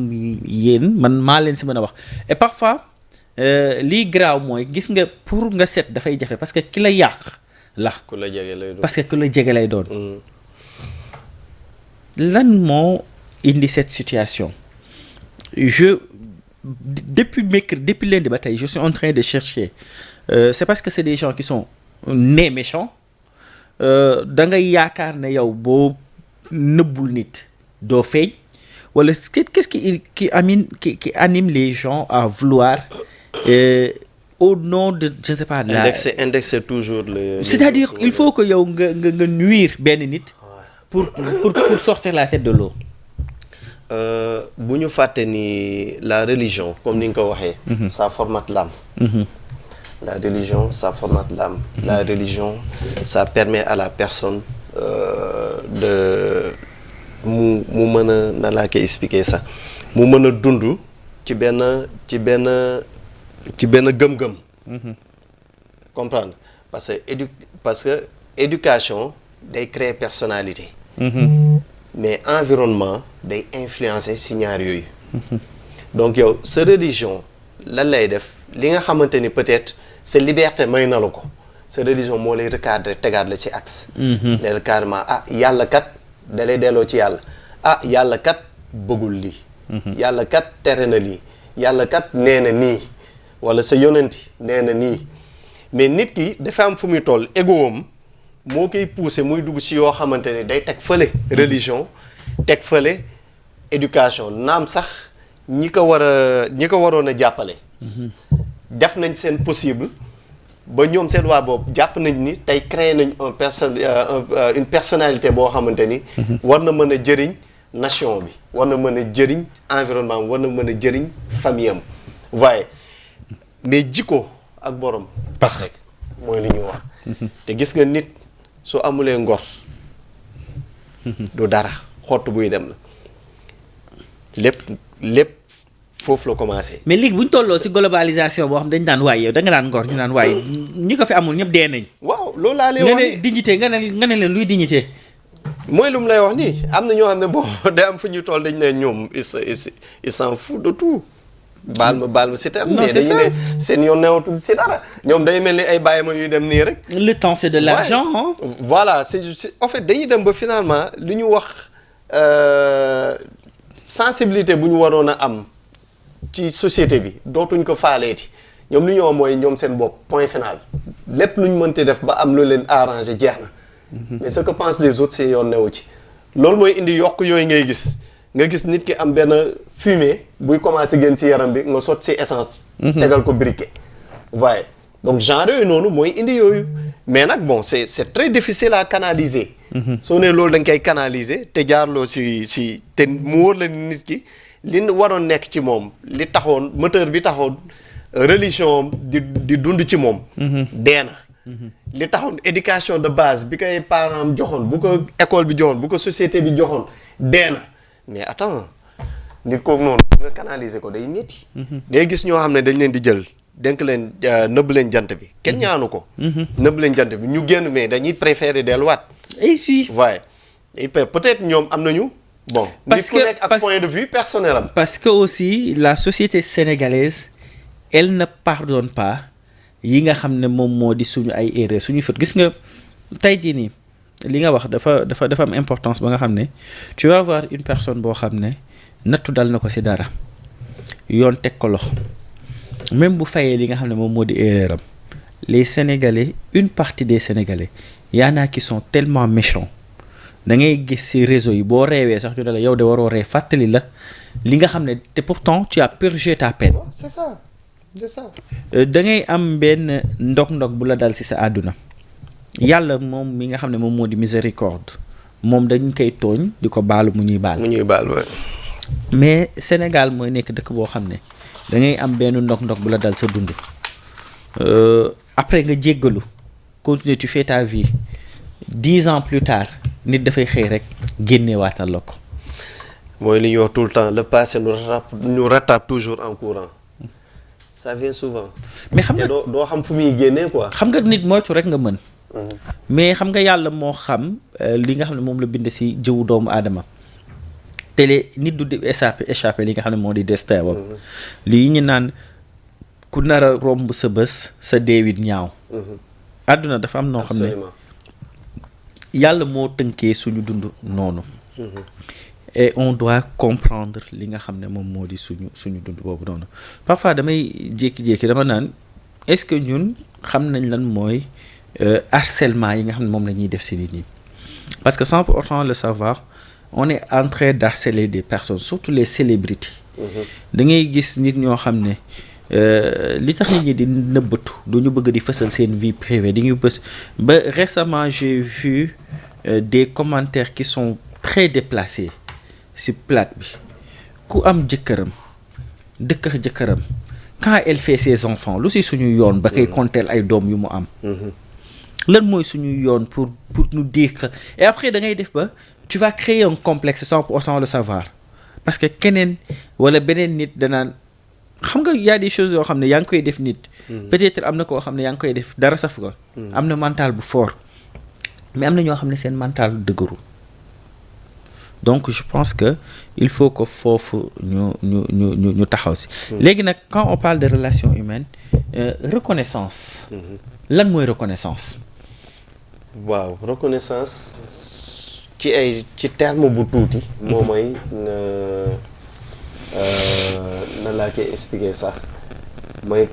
yéen man maa leen ci mën a wax et parfois lii graaw mooy gis nga pour nga set dafay jafe parce que ki la yàq la
ku la jege lay doon
parce que ku la jege lay doon lan moo indi cette situation depuis lundi ba tey je suis en train de chercher c'est parce que c'est des gens qui sont nés méchants da ngay yaakaar ne yow boo nëbbul nit doo feeñ wala qu'est-ce qui anime les gens à vouloir au nom de je ne sais pas
indexer toujours le
c'est-à-dire il faut que yow nga nuire benn nit pour sortir la tête de l'eau.
bu ñu fàtte ni la religion comme ni nga ko waxee. ça formate l'âme. La religion ça formate l'âme. La religion ça permet à la personne de mu mën a na laa koy expliquer ça mu mën a dund ci benn gëm-gëm. comprendre parce que éducation day créer personnalité. mais environnement day influencer ci ñaar yooyu. donc yow sa religion lan lay def li nga xamante ni peut-être sa liberté may na la ko sa religion moo lay recadrer tegaat la ci axe. ne la carrément yàlla kat da lay delloo ci yàlla yàlla kat bëggul lii. yàlla kat tere na lii yàlla kat nee na nii walla sa yonenti nee na nii mais nit ki dafa am fu muy toll égoom moo koy pousser muy dugg ci yoo xamante ni day teg fële religion teg fële éducation naam sax ñi ko waroon a jàppale. def nañ seen possible ba ñoom seen waa boobu jàpp nañ ni tey créer nañ une personnalité boo xamante ni. war na mën a jëriñ nation bi war na mën a jëriñ environnement war na mën a jëriñ famille am waaye mais jikko ak borom. pax rek mooy li ñuy wax. te gis nga nit su amulee ngor du dara xott buy dem la lépp foofu la commencé.
mais léegi bu ñu tolloo ci globalisation boo xam dañ daan waaye yow da nga daan ngor ñu daan waaye ñi ko fi amul ñëpp dee nañ.
waaw loolu laa lay wax
nga ne dignité nga ne leen luy dignité.
mooy lu mu lay wax nii am na ñoo xam ne bon day am fu ñuy toll dañ ne ñoom ils s'en foutent de tout. baal ma si terme.
non c'est
dañu ne seen yoon newatul si dara ñoom day mel ni ay bàyyi ma yuy dem nii rek.
le temps c'est de l'argent hein.
voilà c'est en fait dañuy dem ba finalement li ñu wax sensibilité bu ñu waroon a am ci société bi dootuñ ko faaleeti ñoom li ñu wax mooy ñoom seen bopp point final lépp lu ñu mënti def ba am lu leen arrangé jeex na. mais ce que pensent les autres c'est yoon newu ci. loolu mooy indi yokk yooyu ngay gis nga gis nit ki am benn fumée buy commencé génn ci yaram bi nga sotti ci essence. tegal ko briquet. waaye donc genre yooyu noonu mooy indi yooyu mais nag bon c'est très difficile à canaliser. soo nee loolu da nga koy canaliser te jaarloo ci te mu wóor la nit ki li waroon nekk ci moom li taxoon moteur bi taxoon religion di dund ci moom. dee na. li taxoon éducation de base bi koy parents joxoon bu ko école bi joxoon bu ko société bi joxoon dee na mais attends nit kooku noonu nga canaliser ko day métti. day gis ñoo xam ne dañ leen di jël denk leen nëbb leen jant bi kenn ñaanu ko. nëbb leen jant bi ñu génn mais dañuy préférer delluwaat.
et puis
waaye peut-être ñoom am nañu. bon nit ku nekk ak point de vue personnel am.
parce que aussi la société sénégalaise elle ne pardonne pas yi nga xam ne moom moo di suñu ay erreur suñu faute gis nga tey jii nii li nga wax dafa am importance ba nga xam ne tu vas voir une personne boo xam ne nattu dal na ko ci dara yoon teg ko loxo même bu fayee li nga xam ne moom moo di erreur am les Sénégalais une partie des Sénégalais y en a qui sont tellement méchants da ngay gis ci réseau yi boo reewee sax ñu ne la yow de waroo ree fàttali la li nga xam ne te pourtant tu as purgé ta peine.
c'est ça.
da ngay am benn ndog-ndog bu la dal ci sa àdduna yàlla moom mi nga xam ne moom moo di miséricorde moom dañ koy tooñ di ko baalu mu ñuy baal. mais Sénégal mooy nekk dëkk boo xam ne da ngay am benn ndog-ndog bu la dal sa dund après nga jéggalu continuer tu fais ta vie 10 ans plus tard nit dafay xëy rek génnewaatal la ko.
mooy li ñuy wax tout le temps le passé nous rattrape toujours en courant. ça vient souvent.
mais xam nga
doo xam fu muy génnee quoi.
xam nga nit moytu rek nga mën. mais xam nga yàlla moo xam li nga xam ne moom la bind ci jëwu doomu aadama te nit du échappé li nga xam ne moo di destin wam lii ñu naan ku nar a romb sa bés sa deewit ñaaw. àdduna dafa am noo xam ne yàlla moo tënkee suñu dund noonu. et on doit comprendre li nga xam ne moom moo di suñu dund boobu noonu parfois damay jékki-jékki dama naan est-ce que ñun xam nañ lan mooy harcèlement yi nga xam ne moom la ñuy def ci nit ñi parce que sans pour autant le savoir on est en train d'harceler des personnes surtout les célébrités da ngay gis nit ñoo xam ne li tax nit ñi di nëbbatu du ñu bëgg di fësal seen vie privée di ñu bës ba récemment j'ai vu des commentaires qui sont très déplacés ci plate bi ku am jëkkëram dëkkër jëkkëram quand elle fait ses enfants lu ci suñu yoon ba koy konteel ay doom yu mu am lan mooy suñu yoon pour nous dire que et après da ngay def ba tu vas créer un complexe sans pour autant le savoir parce que keneen wala beneen nit danaan xam nga y a des choses yoo xam ne yaa ngi koy def nit peut-être am na koo xam ne yaa ngi koy def dara saf ko am na mental bu fort mais am na ñoo xam ne seen mental dëgëru donc je pense que il faut que foofu ñu taxaw si léegi nag quand on parle de relations humaines reconnaissance lan mooy reconnaissance
waaw reconnaissance ci terme bu tuuti moo mooy nan laa koy expliquer sax mooy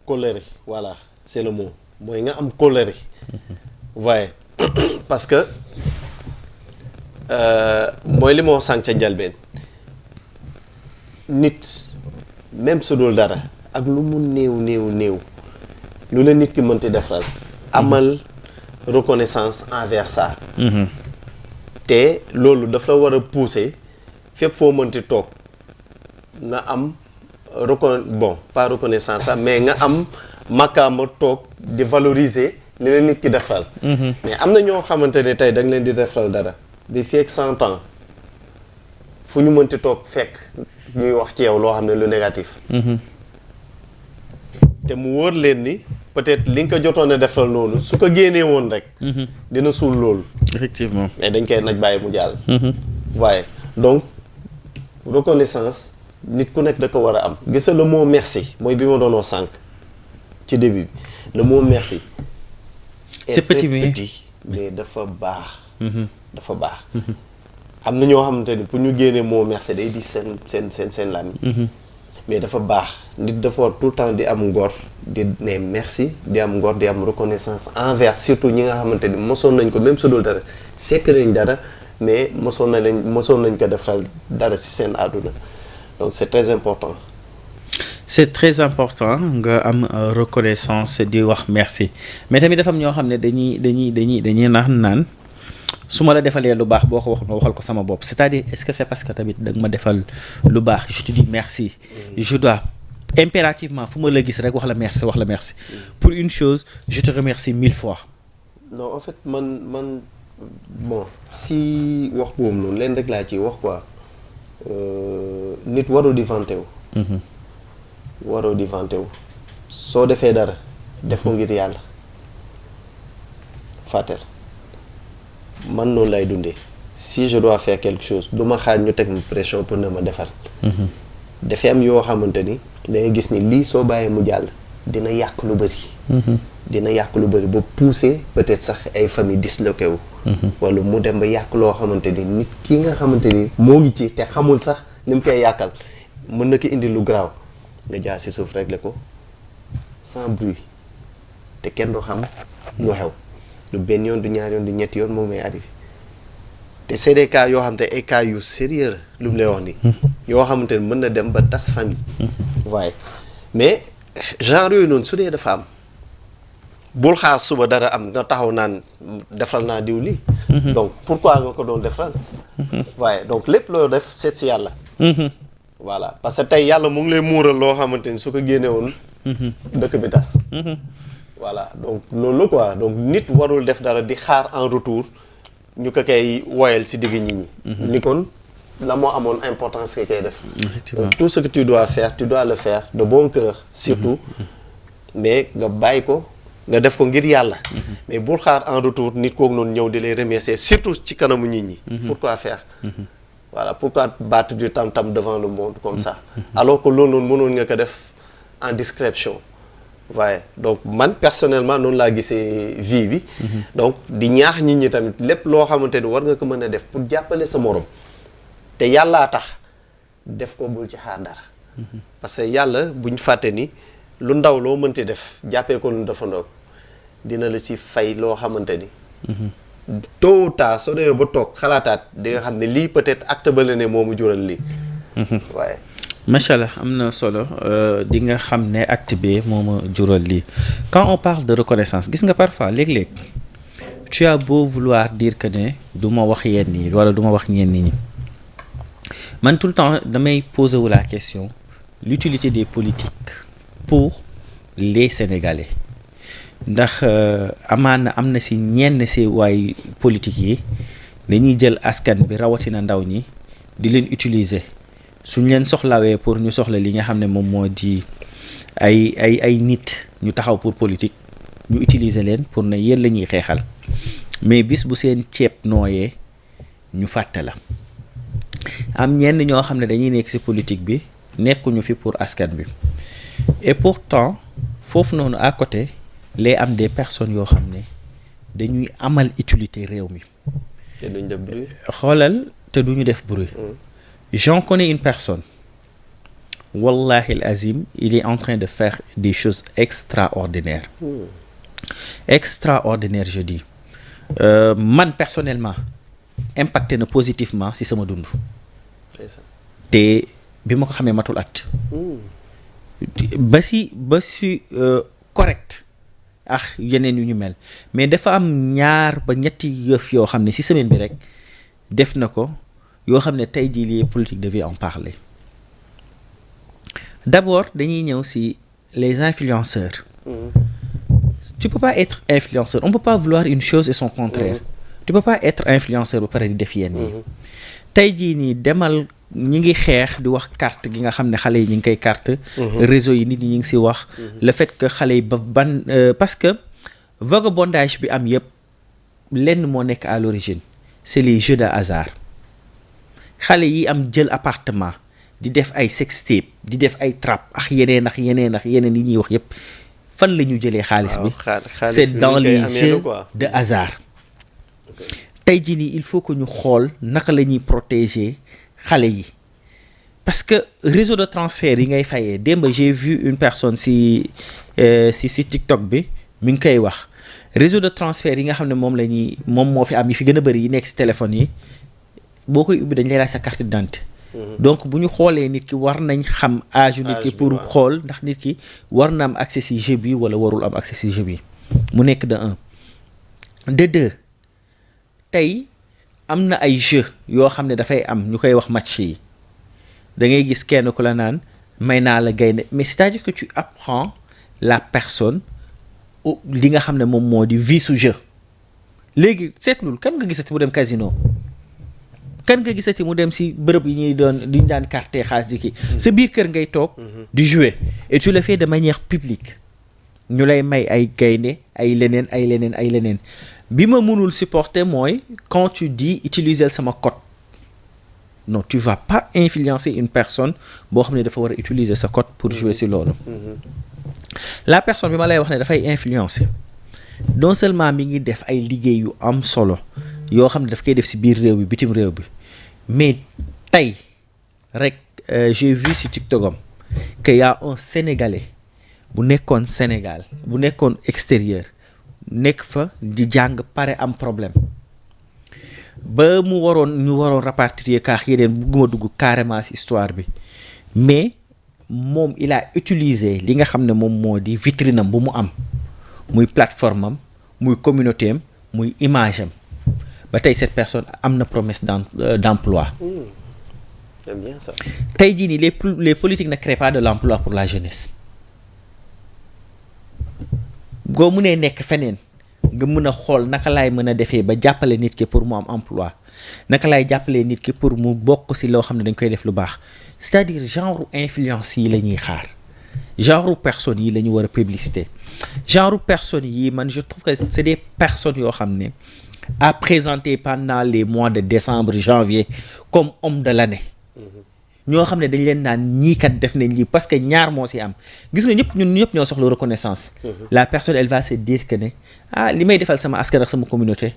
colère voilà c'est le mot mooy nga am colère waaye parce que mooy li ma wax sànq ca njalbeen nit même su dul dara ak lu mu néew lu la nit ki mënti defal amal reconnaissance envers ça te loolu daf la war a pousser fépp foo mënti toog nga am pas reconnaissance sax mais nga am makaama toog di valoriser li la nit ki defal mais am na ñoo xamante ne tey da nga leen di defal dara bi fekk 100 ans fu ñu mënti toog fekk ñuy wax ci yow loo xam ne lu négatif te mu wóor leen ni peut-être li nga ko jotoon a defal noonu su ko génnee woon rek dina suul loolu
effectivement
mais dañ koy nag bàyyi mu jàll waaye donc reconnaissance nit ku nekk da ko war a am gisa le mot merci mooy bi ma doon wax sànq ci début bi le mot merci
c'est petit
mais dafa baax am na ñoo xamante ni pour ñu génnee mot merci day di seen làmmiñ mais dafa baax nit dafa war tout le temps di am ngor di ne merci di am ngor di am reconnaissance envers surtout ñi nga xamante ni mosoon nañ ko même su dul dara sekk nañ dara mais mosoon nañ ko defal dara ci seen àdduna donc c'est très important.
c'est très important nga am reconnaissance di wax merci mais tamit dafa am ñoo xam ne dañuy naan su ma la defalee lu baax boo ko wax ma waxal ko sama bopp c'est-à-dire est-ce que c'est parce que tamit da nga ma defal lu baax je te dis merci je dois impérativement fu ma la gis rek wax la merci pour une chose je te remercie 1000 fois.
non en fait man bon si wax boobu noonu leen rek laa ciy wax quoi nit waroo di vanter wu. waroo di vanter wu soo defee dara def ko ngir yàlla fàttel man noonu lay dundee si je dois faire quelque chose du ma xaar ñu teg ma pression pour ne ma defal dafay am yoo xamante ni da ngay gis ni lii soo bàyyee mu jàll dina yàq lu bëri ba pousser peut-être sax ay famille disloqué wu wala mu dem ba yàq loo xamante ni nit ki nga xamante ni moo ngi ci te xamul sax ni mu koy yàqal mën na ko indi lu graaw nga jaar ci suuf régler ko sans bruit te kenn du xam lu xew lu benn yoon du ñaar yoon du ñetti yoon moom may arrivé te c'est des cas yoo xam te ay cas yu sérieux la lu mu lay wax ni yoo xamante ne mën na dem ba tas famille waaye mais genre yooyu noonu su dee dafa am bul xaar suba dara am nga taxaw naan defal naa diw lii donc pourquoi nga ko doon defal waaye donc lépp loo def seet si yàlla voilà parce que tey yàlla mu ngi lay muural loo xamante ni su ko génne woon dëkk bi tas voilà donc loolu la quoi donc nit warul def dara di xaar en retour ñu ko koy woyal si digg nit ñi ni kon la moo amoon importance que koy def donc tout ce que tu dois faire tu dois le faire de bon cœur surtout mais nga bàyyi ko nga def ko ngir yàlla mais bul xaar en retour nit kooku noonu ñëw di lay remercier surtout ci kanamu nit ñi pourquoi faire voilà pourquoi battre du tam-tam devant le monde comme ça alors que loolu noonu mënoon nga ko def en discrétion waaye donc man personnellement noonu laa gisee vie bi. donc di ñaax nit ñi tamit lépp loo xamante ni war nga ko mën a def pour jàppale sa morom te yàllaa tax def ko bul ci xaar dara. parce que yàlla buñ fàtte ni lu ndaw loo mënti def jàppee ko lu dafa ndaw dina la ci fay loo xamante ni. tôt ou tard soo demee ba toog xalaataat di nga xam ne lii peut-être acte ba la ne moomu jural lii. waaye.
macha allah am na solo di nga xam ne acte bi moom jural lii quand on parle de reconnaissance gis nga parfois léeg-léeg tu as beau vouloir dire que ne du ma wax yenn yi wala du ma wax ñenn ñi man tout le temps damay poser wu la question l'utilité des politiques pour les Sénégalais ndax amaana am na si ñenn si waay politique yi dañuy jël askan bi rawatina ndaw ñi di leen utiliser. suñ leen soxlawee pour ñu soxla li nga xam ne moom moo di ay nit ñu taxaw pour politique ñu utiliser leen pour ne yéen la ñuy xeexal mais bis bu seen ceeb nooyee ñu fàtte la am ñenn ñoo xam ne dañuy nekk ci politique bi nekkuñu fi pour askan bi et pourtant foofu noonu à côté lay am des personnes yoo xam ne dañuy amal utilité réew mi.
te duñ def bruit.
xoolal te duñu def bruit. J'en connais une personne, wallahi al-azim, il est en train de faire des choses extraordinaires. Extraordinaires, je dis. Man, personnellement, impacté na positivement si sama dund. te bi ma ko xamee matul at. ba si correct ak yeneen yu ñu mel mais dafa am ñaar ba ñetti yëf yoo xam ne si semaine bi rek def na ko. yoo xam ne tey jii les politiques devaient en parler d'abord dañuy ñëw ci les influenceurs. Tu peux pas être influenceur on peut pas vouloir une chose et son contraire. Tu peux pas être influenceur ba pare di def yenn yi. tey jii nii demal ñi ngi xeex di wax carte gi nga xam ne xale yi ñi ngi koy carte. réseau yi nit ñi ñi ngi ci wax. le fait que xale yi ba parce que vagabondage bi am yépp lenn moo nekk à l'origine c'est les jeux de hasard. xale yi am jël appartement di def ay sextape di def ay trap ak yeneen yi ñuy wax yépp fan la ñu jëlee xaalis bi c'est dans les jeux de hasard. tey jii nii il faut que ñu xool naka la ñuy protéger xale yi parce que réseau de transfert yi ngay fayee démb j'ai vu une personne si TikTok bi mi ngi koy wax réseau de transfert yi nga xam ne moom moo fi am yi fi gën a bari yi nekk si téléphone yi. boo koy ubbi dañ lay laaj sa carte d'identité. donc bu ñu xoolee nit ki war nañ xam âge nit ki pour xool ndax nit ki war na am accès ci jeu bi wala warul am accès ci jeu bi mu nekk de un. de deux tey am na ay jeux yoo xam ne dafay am ñu koy wax match yi da ngay gis kenn ku la naan may naa la gaynde mais c'est-à-dire que tu apprends la personne li nga xam ne moom moo di vie su jeu léegi seetlul kan nga gisati mu dem casino. kan nga gisati mu dem ci bërëb yi ñuy di daan carte xaalis di kii sa biir kër ngay toog di jouer et tu le fais de manière publique ñu lay may ay gaynde ay leneen bi ma mënul supporter mooy quand tu dis utiliser sama code non tu vas pas influencer une personne boo xam ne dafa war a utiliser sa code pour jouer ci loolu la personne bi ma lay wax ne dafay influencer non seulement mi ngi def ay liggéey yu am solo yoo xam ne daf koy def ci biir réew bi bitim réew bi mais tey rek j'ai vu ci TikTok que y a un Sénégalais bu nekkoon Sénégal bu nekkoon extérieur nekk fa di jàng pare am problème ba ñu waroon rapatrier kaax yeneen bugguma dugg carrément ci histoire bi mais moom il a utilisé li nga xam ne moom moo di vitrine am bu mu am muy plateforme am muy communauté am muy image am ba tey cette personne am na promesse d'emploi.
C'est bien ça.
tey jii nii les politiques ne créent pas de l'emploi pour la jeunesse boo mënee nekk feneen nga mën a xool naka laay mën a defee ba jàppale nit ki pour mu am emploi naka laay jàppalee nit ki pour mu bokk ci loo xam ne dañ koy def lu baax c'est-à-dire genre influence yi la ñuy xaar genre personnes yi la ñu war a publicité genre personnes yi man je trouve que c'est des personnes yoo xam ne à présenter pendant les mois de décembre janvier comme homme de l'année ñoo xam ne dañ leen naan ñii kat def nañ lii parce que ñaar moo si am gis nga ñun ñëpp ñoo soxla reconnaissance. La personne elle va se dire que ne li may defal sama askan ak sama communauté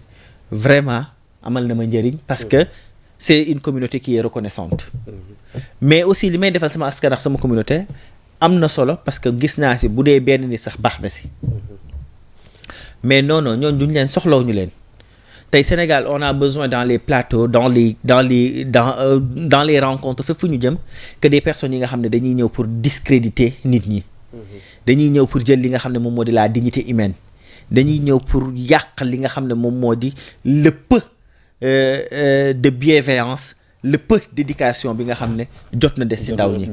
vraiment amal na ma njëriñ parce que c'est une communauté qui est reconnaissante. Mais aussi li may defal sama askan ak sama communauté am na solo parce que gis naa si bu dee benn ni sax baax na si. Mais non ñooñu duñ leen soxlawuñu leen. tey Sénégal on a besoin dans les plateaux dans les rencontres fépp fu ñu jëm que des personnes yi nga xam ne dañuy ñëw pour discréditer nit ñi. dañuy ñëw pour jël li nga xam ne moom moo di la dignité humaine. dañuy ñëw pour yàq li nga xam ne moom moo di le peu de bienveillance le peu d'éducation bi nga xam ne jot na des ci ndaw ñi.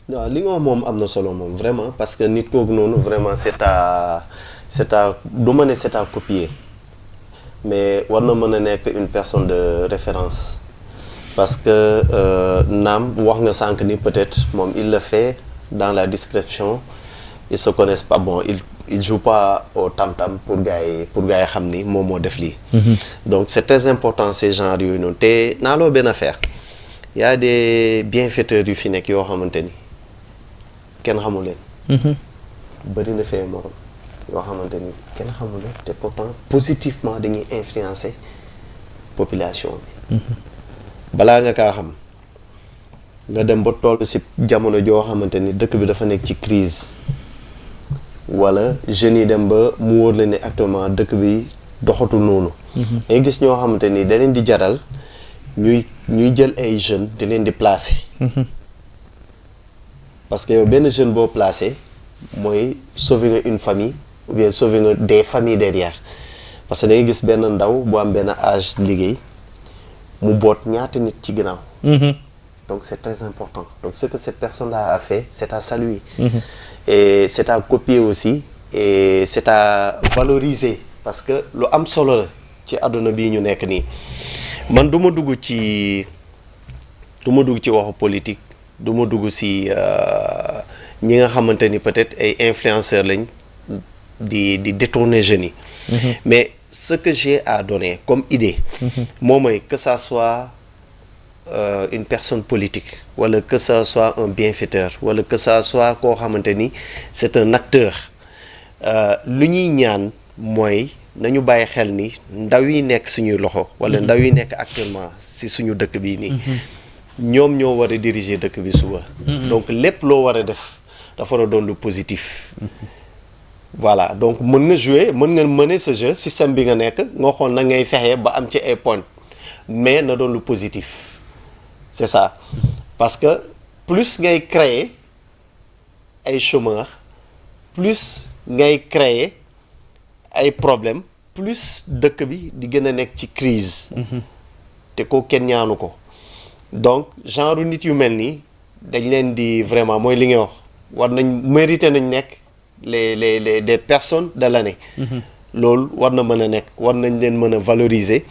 waaw li nga wax moom am na solo moom vraiment parce que nit kooku noonu vraiment c'est à du ma ne c'est à copier. Mais war na mën a nekk une personne de référence parce que naam wax nga sànq ni peut-être moom il le fait dans la discrétion ils se connaissent pas bon il joue pas au tam-tam pour gars yi xam ni moom moo def lii. Donc c'est très important ces genres yooyu noonu te naa loo benn affaire y a des bienfaiteurs yu fi nekk yoo xamante ni kenn xamul leen. bëri na fee morom. yoo xamante ni kenn xamul te pourtant positivement dañuy influencer population bi. balaa nga kaa xam nga dem ba toll ci jamono joo xamante ni dëkk bi dafa nekk ci crise wala jeunes yi dem ba mu wóor la ne actuellement dëkk bi doxatul noonu. ngay gis ñoo xamante ni da leen di jaral ñuy jël ay jeunes di leen di placer. parce que yow benn jeune boo placer mooy sauver nga une famille. Ou bien sauver nga des familles derrière parce que da ngay gis benn ndaw bu am benn âge liggéey mu boot ñaata nit ci ginnaaw. Donc c'est très important donc ce que cette personne-là a fait c'est à saluer. Et c'est à copier aussi et c'est à valoriser parce que lu am solo la ci àdduna bii ñu nekk nii man du ma dugg ci waxu politique du ma dugg ci ñi nga xamante ni peut-être ay influenceurs lañ. di détourner jeunes yi. Mais ce que j'ai à donner comme idée moom mooy que ça soit une personne politique wala que ça soit un bienfaiteur wala que ça soit koo xamante ni c'est un acteur lu ñuy ñaan mooy nañu bàyyi xel ni ndaw yi nekk suñuy loxo wala ndaw yi nekk actuellement ci suñu dëkk bii nii ñoom ñoo war a diriger dëkk bi suba. Donc lépp loo war a def dafa war a doon lu positif. Voilà donc mën nga jouer mën nga mener ce jeu système bi nga nekk nga xool na ngay fexee ba am ci ay points mais na doon lu positif c'est ça parce que plus ngay créer ay chômeurs plus ngay créer ay problèmes plus dëkk bi di gën a nekk ci crise te ko kenn ñaanu ko donc genre nit yu mel nii dañ leen di vraiment mooy li ngay wax war nañ mérité nañ nekk des personnes de l'année. loolu war na mën a nekk war nañ leen mën a valoriser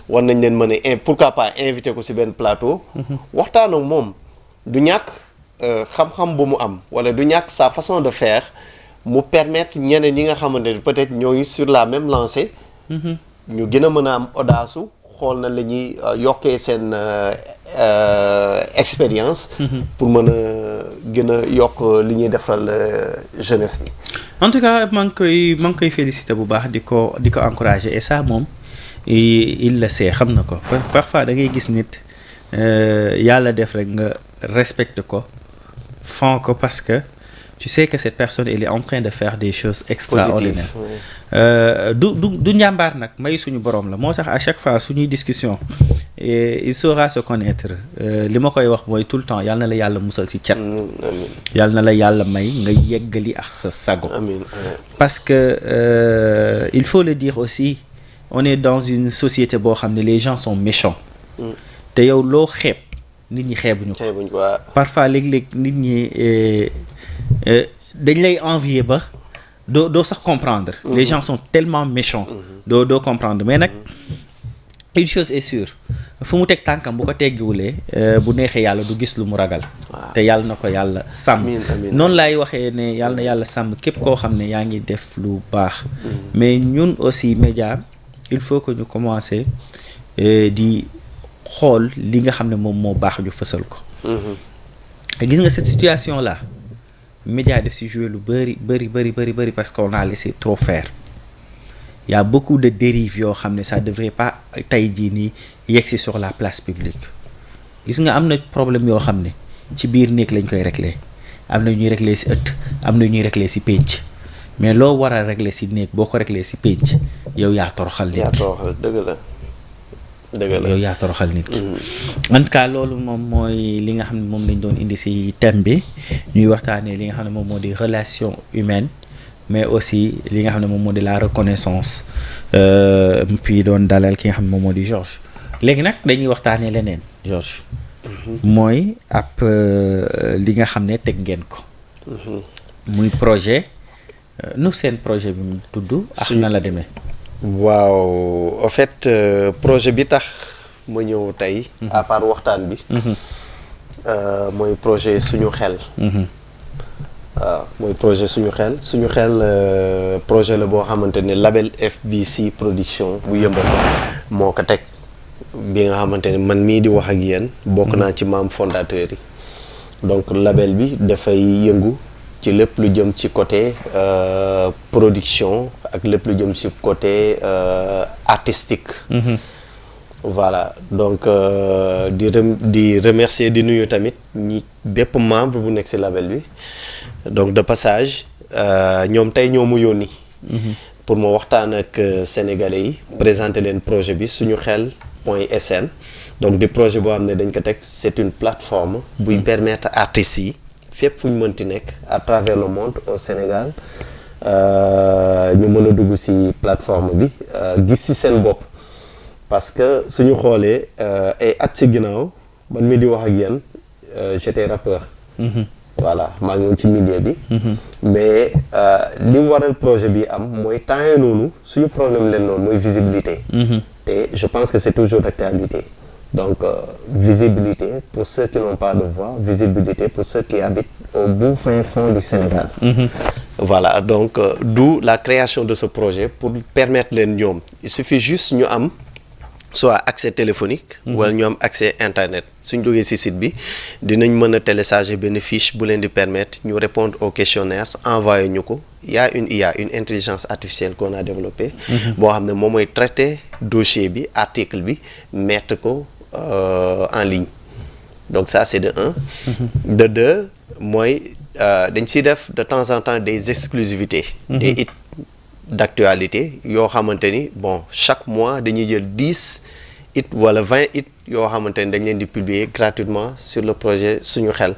war nañ leen mën a pourquoi pas inviter ko ci benn plateau. waxtaan ak moom du ñàkk xam-xam bu mu am wala du ñàkk sa façon de faire mu permettre ñeneen ñi nga xamante ne peut-être ñoo ngi sur la même lancée. ñu gën a mën a am audace xool na la ñuy yokkee seen expérience. pour mën a gën a yokk li ñuy defaral jeunesse bi.
En tout cas maa ngi koy féliciter bu baax di ko encourager et ça moom il le sait xam na ko parfois da ngay gis nit yàlla def rek nga respecte ko fonk ko parce que tu sais que cette personne elle est en train de faire des choses extraordinaires. du njàmbaar nag may suñu borom la moo tax à chaque fois suñuy discussion il saura se connaître li ma koy wax mooy tout le temps yal na la yàlla musal ci cat. yal na la yàlla may nga yeggali ak sa sago. parce que il faut le dire aussi on est dans une société boo xam ne les gens sont méchants. te yow loo xeeb nit ñi xeebuñu ko. parfois léeg-léeg nit ñi dañ lay envier ba doo sax comprendre. Les gens sont tellement méchants. doo comprendre mais nag une chose est sûre fu mu teg tànkam bu ko teggiwulee bu neexee yàlla du gis lu mu ragal. te yàlla na ko yàlla sàmm. noonu laay waxee ne yàlla na yàlla sàmm képp koo xam ne yaa ngi def lu baax. mais ñun aussi média il faut que ñu commencer di xool li nga xam ne moom moo baax ñu fësal ko. gis nga cette situation là média def si jouer lu bëri parce qu'on a laissé trop faire. Il y a beaucoup de dérives yoo xam ne ça devrait pas tey jii nii yegsi sur la place publique gis nga am na problème yoo xam ne ci biir néeg lañ koy régler am na ñuy régler si ëtt am na ñuy régler si pénc mais loo war a régler si néeg boo ko régler si pénc yow yaa toroxal nit ki.
yaa toroxal dëgg la.
yow yaa toroxal nit ki. en tout cas loolu moom mooy li nga xam ne moom lañ doon indi si thème bi ñuy waxtaanee li nga xam ne moom moo di relation humaine. mais aussi li nga xam ne moom moo di la reconnaissance puis doon dalal ki nga xam ne moom moo di Georges léegi nag dañuy waxtaanee leneen Georges. mooy ab li nga xam ne teg ngeen ko. muy projet nu seen projet bi mu tudd. ak na la demee.
waaw en fait projet bi tax ma ñëw tey. à part waxtaan bi. mooy projet suñu xel. waaw mooy projet suñu xel projet la boo xamante ne label FBC production bu Yëmbal moo ko teg bi nga xamante ne man mii di wax ak yéen bokk naa ci membre fondateur yi donc label bi dafay yëngu ci lépp lu jëm ci côté production ak lépp lu jëm ci côté artistique. Voilà donc di remercier di nuyu tamit ñi bépp membre bu nekk ci label bi. Donc de passage ñoom tey ñoo mu yónni pour ma waxtaan ak sénégalais yi présenter leen projet bi suñu xel point sn donc di projet boo xam ne dañ ko teg c'est une plateforme buy permettre artistes yi fépp fu ñu mënti nekk à travers le monde au Sénégal ñu mën a dugg ci plateforme bi gis ci seen bopp parce que suñu xoolee ay at ci ginnaaw man mi di wax ak yéen j'étais rappeur. Voilà maa ngi woon ci milieu bi. mais li waral projet bi am mooy temps yii noonu suñu problème leen noonu mooy visibilité. te je pense que c'est toujours d'actualité donc visibilité pour ceux qui n'ont pas de voix visibilité pour ceux qui habitent au bout fin fond du Sénégal. Voilà donc d'où la création de ce projet pour permettre leen ñoom il suffit juste ñu am. soit accès téléphonique wala ñu am accès internet suñ duggee ci site bi dinañ mën a télécharger benn fiche bu leen di permettre ñu répondre au questionnaire envoyer ñu ko il y a une intelligence artificielle qu'on a développée boo xam ne moom mooy traiter dossier bi article bi mettre ko en ligne donc ça c'est de un de deux mooy dañ ciy def de temps en temps des exclusivités des hits d'actualité yoo xamante ni bon chaque mois dañuy jël 10 hits wala 20 hits yoo xamante ni dañ leen di publier gratuitement sur le projet suñu xel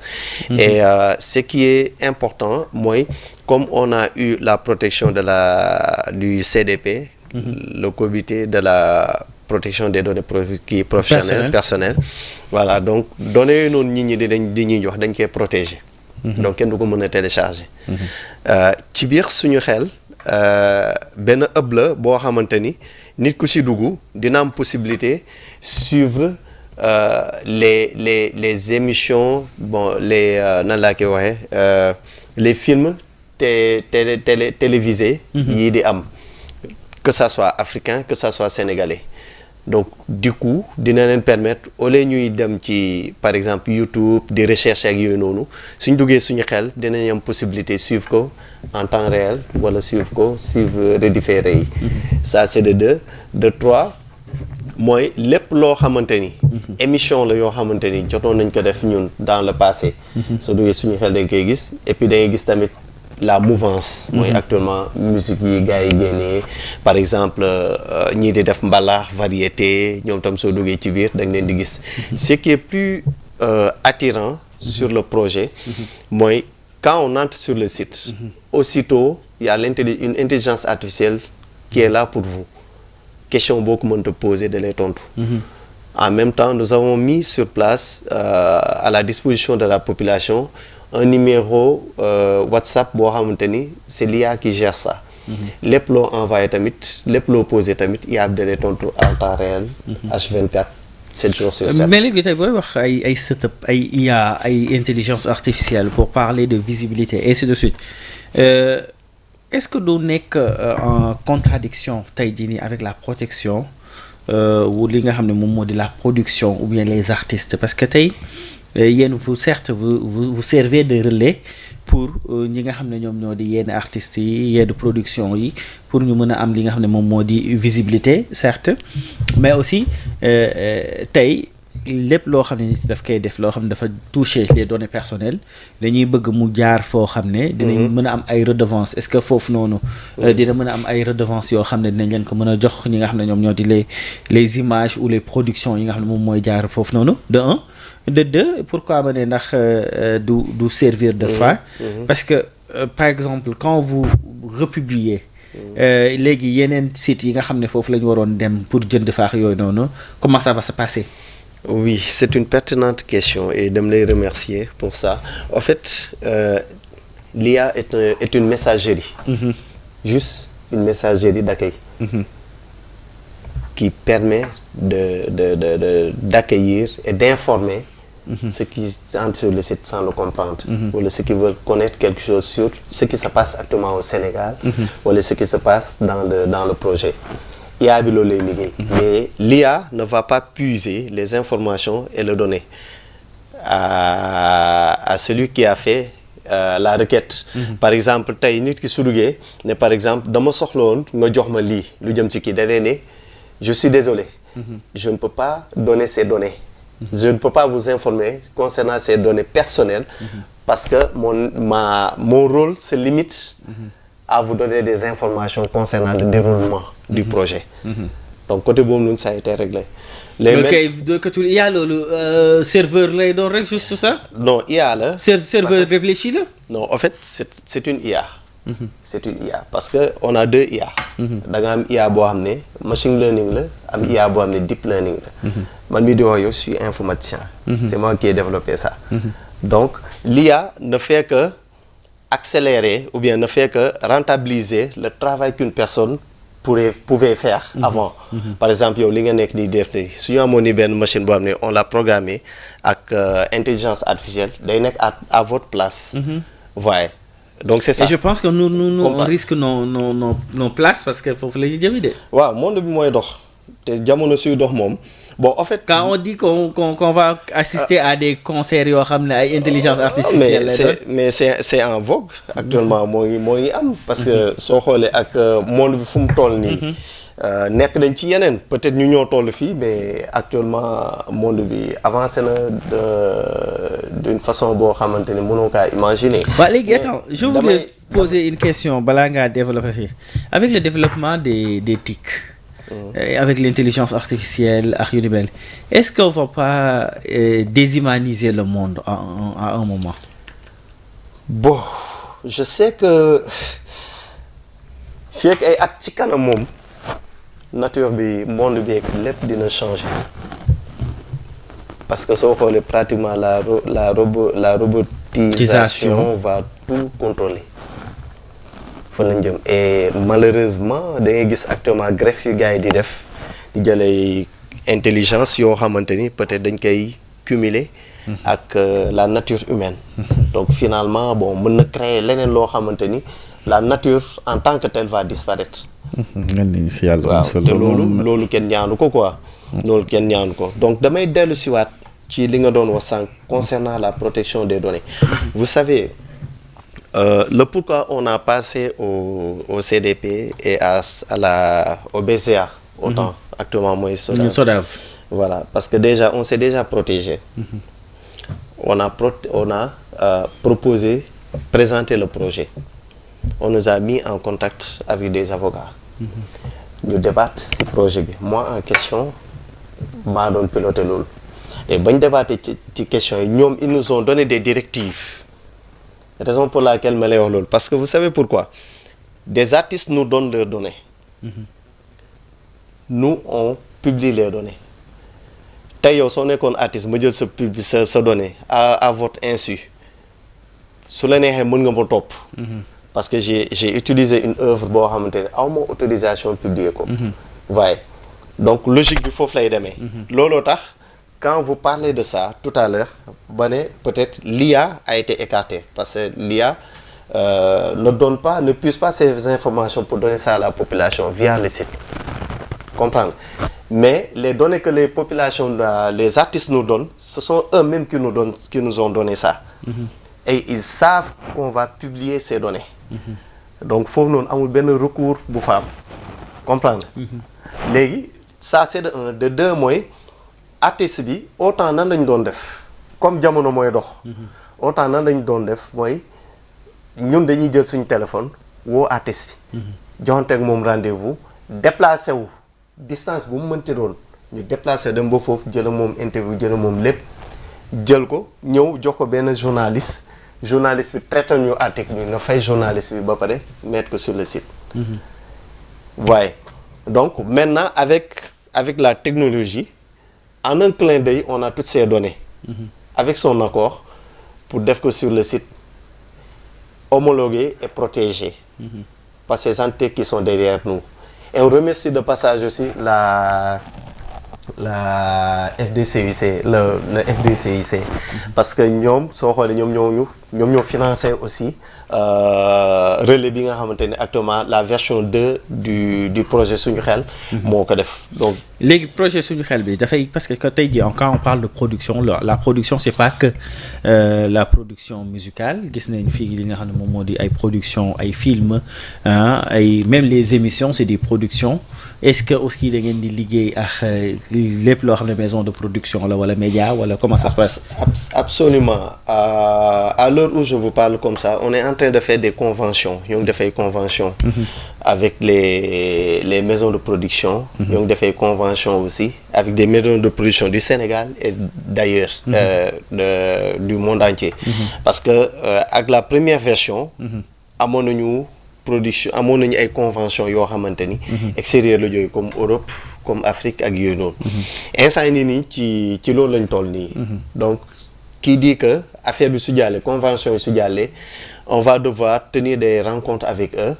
et ce qui est important mooy comme on a eu la protection de du CDP le comité de la protection des données personnelles voilà donc données yooyu noonu nit ñi di ñuy jox dañ koy protéger donc kenn du ko mën a télécharger ci biir suñu xel benn hub la boo xamante ni nit ku ci dugg dina am possibilité suivre les émissions bon les nan laa koy waxee les films télévisés yii di am que ça soit africain que ça soit sénégalais donc du coup dina leen permettre au lieu ñuy dem ci par exemple YouTube di recherche ak yooyu noonu suñ duggee suñu xel dinañ am possibilité suivre ko en temps réel wala suivre redifféré yi ça c'est de deux de trois mooy lépp loo xamante ni émission la yoo xamante ni jotoon nañ ko def ñun dans le passé soo duggee suñu xel dañ koy gis et puis da ngay gis tamit la mouvance mooy actuellement musique yi gars yi génnee par exemple ñii di def mbalax variété ñoom tam soo duggee ci biir da nga leen di gis ce qui est plus attirant sur le projet mooy quand on entre sur le site aussitôt il y a une intelligence artificielle qui est là pour vous question boo ko mënta poser de lay tontu en même temps nous avons mis sur place à la disposition de la population un numéro WhatsApp boo xamante ni c'est l'IA qui gère ça lépp loo envoyé tamit lépp loo posé tamit IA bi da lay tontu en temps réel H24 7 jours sur 7
mais léegi tey booy wax ay setup ay IA ay intelligence artificielle pour parler de visibilité et ainsi de suite est-ce que doo nekk en contradiction tey jii nii avec la protection wu li nga xam ne moom moo di la production ou bien les artistes parce que tey yéen vous certes vous servez de relais pour ñi nga xam ne ñoom ñoo di yenn artistes yi yenn production yi pour ñu mën a am li nga xam ne moom moo di visibilité certes mais aussi tey lépp loo xam ne nit daf koy def loo xam ne dafa toucher les données personnelles dañuy bëgg mu jaar foo xam ne dinañ mën a am ay redevances est-ce que foofu noonu dina mën a am ay redevances yoo xam ne dinañ leen ko mën a jox ñi nga xam ne ñoom ñoo di les images ou les productions yi nga xam ne moom mooy jaar foofu noonu de un de deux pourquoi ma ne ndax du servir de frein parce que par exemple quand vous republiez léegi yeneen sites yi nga xam ne foofu la ñu waroon dem pour jënd faax yooyu noonu comment ça va se passer?
Oui, c'est une pertinente question et de me les remercier pour ça. En fait, l'IA est une messagerie, juste une messagerie d'accueil qui permet d'accueillir et d'informer ceux qui entrent sur le site sans le comprendre ou ceux qui veulent connaître quelque chose sur ce qui se passe actuellement au Sénégal ou ce qui se passe dans le projet. IA bi loolu lay liggéey mais l'IA ne va pas puiser les informations et les données à celui qui a fait la requête. Par exemple tey nit ki su duggee ne par exemple dama soxla woon nga jox ma lii lu jëm ci kii da ne je suis désolé je ne peux pas donner ces données je ne peux pas vous informer concernant ces données personnelles parce que mon rôle se limite à vous donner des informations concernant le déroulement du projet. Donc côté boobu noonu ça a été réglé.
IA loolu serveur lay doon rek juste ça.
Non IA la.
serveur réfléchi la.
Non en fait c'est une IA. C'est une IA parce que on a deux IA. da nga am IA boo xam ne machine learning la am IA boo xam ne deep learning la. man mii di wax yow je suis informaticien. C'est moi qui ai développé ça. Donc l'IA ne fait que accélérer ou bien ne fait que rentabiliser le travail qu'une personne pouvait faire avant. Par exemple yow li nga nekk di def ni su ñu amoon ni benn machine boo xam ne on l'a programmé ak intelligence artificielle day nekk à votre place. Voyez. Donc c'est ça.
Et je pense que nous on risque nos places parce que foofu la ñuy jëmi de.
waaw monde bi mooy dox te jamono suy dox moom. Bon en fait
quand on dit qu'on va assister à des concerts yoo xam ne ay intelligence artificielle
mais c'est en vogue actuellement moo ngi am parce que soo xoolee ak monde bi fu mu toll nii nekk nañ ci yeneen peut-être ñu ñoo toll fii mais actuellement monde bi avancé na d'une façon boo xamante ni mënoo kaa imaginer.
waaw léegi attends je voulais poser une question balaa ngaa développer fii avec le développement des TIC. Avec l'intelligence artificielle ak yu ni mel est-ce qu'on va pas déshumaniser le monde à un moment?
Bon je sais que fii ak ay at ci kanam moom nature bi monde bi lépp dina changer parce que soo xoolee pratiquement la robotisation va tout contrôler. fa lañ jëm et malheureusement da ngay gis actuellement greffe yu gars yi di def di jëlee intelligence yoo xamante ni peut-être dañ koy cumuler ak la nature humaine. Donc finalement bon mën na créer leneen loo xamante ni la nature en tant que telle va disparaître. waaw te loolu kenn ñaanu ko quoi. loolu kenn ñaanu ko donc damay dellu siwaat ci li nga doon wax sànq concernant la protection des données. Vous savez. Le pourquoi on a passé au CDP et au BCA autant actuellement mooy SODAV. Voilà parce que déjà on s'est déjà protégé. On a proposé présenter le projet. On nous a mis en contact avec des avocats. ñu débattre ci projet bi moi en question maa doon piloter loolu et bañ débattre ci question yi ñoom ils nous ont donné des directives. Raison pour laquelle ma lay wax loolu parce que vous savez pourquoi des artistes nous donnent leurs données. Nous on publie les données tey yow soo nekkoon artiste ma jël sa données à votre insu su la neexee mën nga ma topp. Parce que j'ai utilisé une œuvre boo xamante ne aw ma autorisation publier ko. Voyez donc logique bi foofu lay demee. Looloo tax. Quand vous parlez de ça tout à l'heure peut-être l'IA a été écartée parce que l'IA ne puise pas ces informations pour donner ça à la population via le site. Comprendre mais les données que les populations, les artistes nous donnent, ce sont eux-mêmes qui nous ont donné ça. Et ils savent qu'on va publier ces données. Donc foofu noonu amul benn recours bu fa am comprendre. léegi ça c'est de un. De deux mooy artiste bi autant nan lañ doon def comme jamono mooy dox. autant nan lañ doon def mooy ñun dañuy jël suñu téléphone woo artiste bi. joxante ak moom rendez-vous déplacé wu distance bu mu mënti doon ñu déplacé dem ba foofu jël moom interview jël moom lépp jël ko ñëw jox ko benn journaliste bi traité ñu article bi nga fay journaliste bi ba pare mettre ko sur le site. Voyez. Donc maintenant avec la technologie en un clin d'œil on a toutes ces données. Avec son accord pour def ko sur le site homologué et protégé. Par ces entités qui sont derrière nous. Et on remercie de passage aussi la FDCIC, le FDCIC. Parce que ñoom soo xoolee ñoom ñoo financé aussi relais bi nga xamante ne actuellement la version 2 du projet Suñu Xel. moo ko def donc.
léegi projet Suñu Xel bi dafay parce que tey jii quand on parle de production la production c'est pas que la production musicale gis nañ fii li nga xam ne moom moo di ay production ay films ay même les émissions c'est des productions est-ce que aussi da ngeen di liggéey ak lépp loo xam ne maison de production la wala média wala comment ça se passe.
Absolument. À l'heure où je vous parle comme ça on est en train de faire des conventions ñoo ngi def ay conventions. Avec les maisons de production. ñoo ngi def ay conventions aussi avec des maisons de production du Sénégal et d'ailleurs. Du monde entier. Parce que ak la première version. amoon nañu ay conventions yoo xamante ni. extérieur la jógee comme Europe comme Afrique ak yooyu noonu. instant yii nii ci loolu lañ toll nii. donc qui dit que affaire bi su jàllee convention yi su jàllee on va devoir tenir des rencontres avec eux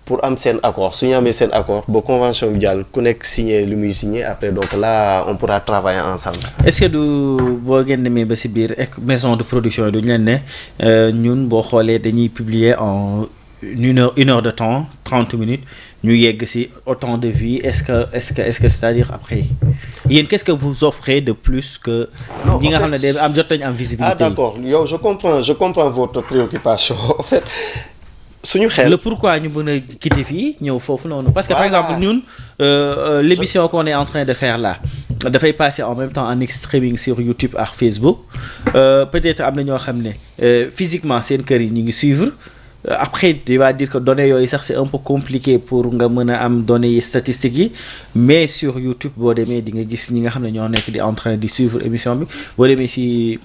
pour am seen accord su ñu amee seen accord ba convention bi jàll ku nekk signé lu muy signé après donc là on pourra travailler ensemble.
est-ce que du boo ngeen demee ba ci biir maison de production yi duñu leen ne ñun boo xoolee dañuy publier en une heure de temps 30 minutes ñu yegg ci autant de vues est-ce que c'est-à-dire après yéen qu'est-ce que vous offrez de plus que. ñi nga xam ne day am jot nañu am visibilité.
D'accord yow je comprends votre préoccupation en fait. Suñu Xel
le pourquoi ñu mën a quitter fii ñëw foofu noonu. parce que par exemple ñun l'émission qu'on est en train de faire là dafay passer en même temps en streaming sur YouTube ak Facebook peut-être am na ñoo xam ne physiquement seen kër yi ñu ngi suivre. Après tu vas dire que données yooyu sax c'est un peu compliqué pour nga mën a am données yi statistiques yi mais sur YouTube boo demee di nga gis ñi nga xam ne ñoo nekk di en train di suivre émission bi boo demee ci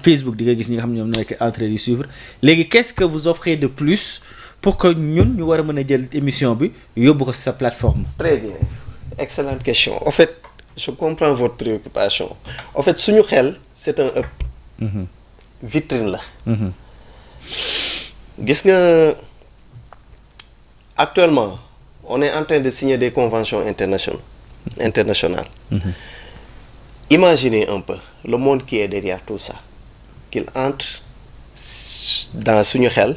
Facebook di nga gis ñi nga xam ne ñoom nekk en train di suivre léegi qu'est-ce que vous offrez de plus pour que ñun ñu war a mën a jël émission bi yóbbu ko sa plateforme.
Très bien, excellente question. En fait je comprends votre préoccupation en fait Suñu Xel c'est un hub. Vitrine la. Gis nga actuellement on est en train de signer des conventions internationales. Imaginez un peu le monde qui est derrière tout ça qu'il entre dans Suñu Xel.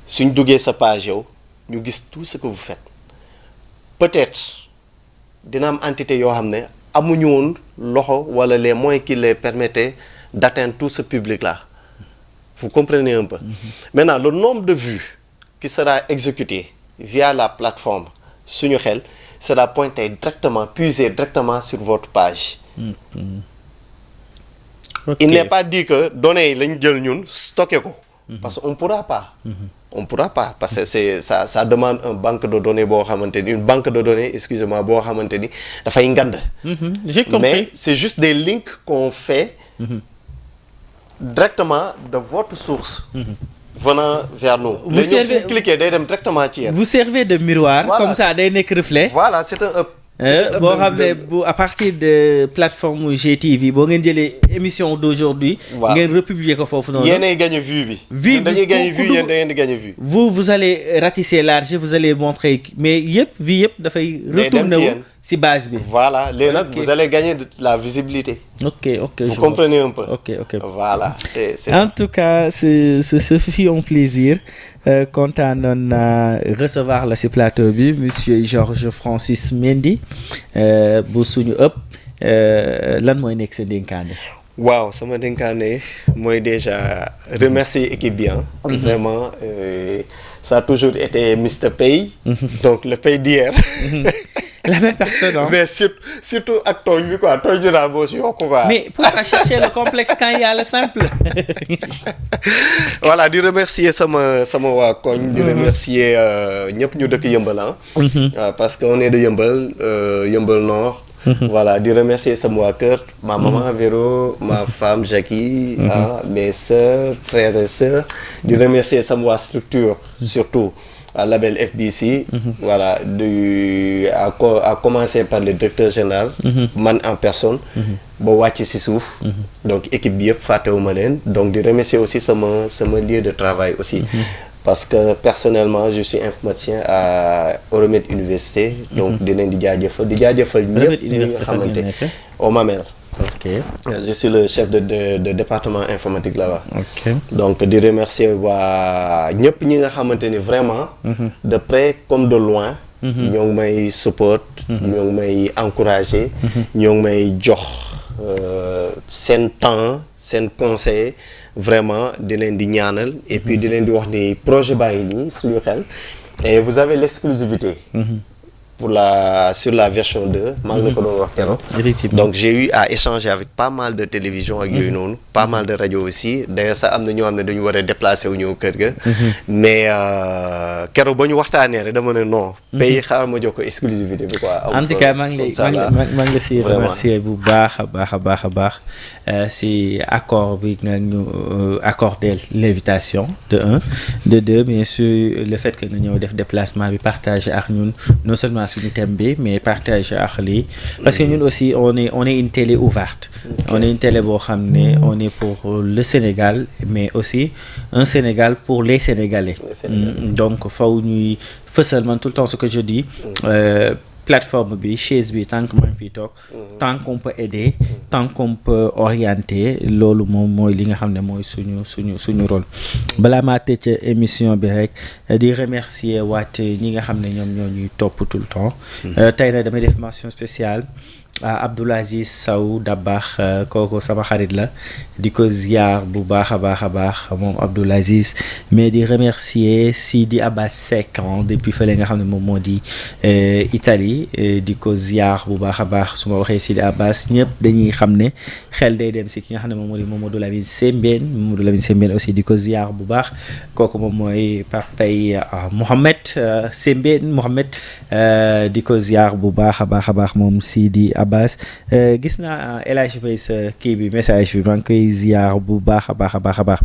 suñ duggee sa page yow ñu gis tout ce que vous faites peut-être dina am entité yoo xam ne amuñu woon loxo wala les moyens qui les permettaient d'atteindre tout ce public-là. Vous comprenez un peu. Maintenant le nombre de vues qui sera exécuté via la plateforme Suñu Xel sera pointé directement, puisé directement sur votre page. Okay. Il n'est pas dit que données yi lañ jël ñun stocké ko. Parce que on pourra pas. On pourra pas parce que ça demande une banque de données boo xamante ni boo xamante ni dafay ngand.
J'ai compris.
Mais c'est juste des links qu'on fait. Directement de votre source. Venant vers nous. Vous servez cliquer day dem directement ci yéen.
Vous servez de miroir. Voilà, comme ça day nekk reflet.
Voilà c'est un hub.
boo xam ne bu à partir de plateforme GTV boo ngeen jëlee émission d'aujourd'hui. waaw ngeen republier ko foofu noonu.
yéenay gagné vue bi. vue bi dañuy gagné vue yéen da ngeen di gagné vue.
vous allez ratisser large vous allez montrer mais yëpp vue yëpp dafay. retourner wu ci base bi.
voilà léegi nag vous allez gagner de la visibilité.
ok
vous comprenez un peu.
ok
voilà c'est
en tout cas ce fut un plaisir kontaanoon naa recevoir la ci plateau bi monsieur Georges Francis Mendy bu suñu ëpp lan mooy nekk sa dénkaane.
waaw sama dénkaane mooy déjà remercier équipe bi vraiment ça a toujours été Mr Pay. donc le Pay d'hier.
La même personne hein.
Mais surtout ak tooñ bi quoi tooñ bi daal boo si yokku quoi.
Mais pourquoi chercher le complexe quand il y a le simple.
Voilà di remercier sama waa koñ. di remercier ñëpp ñu dëkk Yëmbal parce que on est de Yëmbal Nord. Voilà di remercier sama waa kër ma maman Véro ma femme Jackie mes sœurs frères et sœurs di remercier sama waa structure surtout à label FBC voilà à commencer par le directeur général man en personne ba wàcc ci suuf donc équipe bi yëpp fàttewuma leen donc di remercier aussi sama lieu de travail aussi parce que personnellement je suis informaticien à Euromède Université donc di leen di jaajëfal ñëpp ñi nga xamante au Mamel.
Ok.
Je suis le chef de département informatique là-bas.
Ok.
Donc di remercier waa ñëpp ñi nga xamante ni vraiment. de près comme de loin. ñoo ngi may support. ñoo ngi may encourager. ñoo ngi may jox seen temps seen conseil vraiment di leen di ñaanal et puis di leen di wax ni projet baa ngi nii suñu xel et vous avez l'exclusivité sur la version 2 maa ngi la ko doon wax keroog. Donc j'ai eu à échanger avec pas mal de télévision ak yooyu noonu pas mal de radio aussi d'ailleurs sax am na ñoo xam ne dañu war a déplacer wu ñëw kër ga mais keroog ba ñu waxtaanee rek dama ne non pays xaaral ma jox ko exclusivité bi quoi.
En tout cas maa ngi la si remercier bu baax a baax si accord bi nga ñu accordé l'invitation de un de deux bien sûr le fait que nga ñëw def déplacement bi partager ak ñun non seulement suñu thème bi mais partager ak lii parce que ñun aussi on est une télé ouverte. On est une télé boo xam ne on est pour le Sénégal mais aussi un Sénégal pour les Sénégalais. Donc faw ñuy fësal man tout le temps ce que je dis plateforme bi chaise bi tant que maa ngi fiy toog tant qu'on peut aider tant qu'on peut orienter loolu moom mooy li nga xam ne mooy suñu rôle. Balaa maa tëj émission bi rek di remercier waat ñi nga xam ne ñoom ñoo ñuy topp tout le temps tey nag damay def mention spéciale Abdoul Aziz Sow Dabakh kooku sama xarit la di ko ziar bu baax a baax moom Abdoul Aziz mais di remercier Sidi Abbas Seck depuis fële nga xam ne moom moo di Italie di ko ziar bu baax a baax su ma waxee Sidi Abbas ñëpp dañuy xam ne xel day dem si ki nga xam ne moom moo di Mamadou Lamine Sembène aussi di ko ziar bu baax kooku moom mooy papay Mohamed di ko ziar bu baax a baax moom Sidi Abbas gis naa El Hadj Bay sa kii bi message bi maa ngi koy ziar bu baax a baax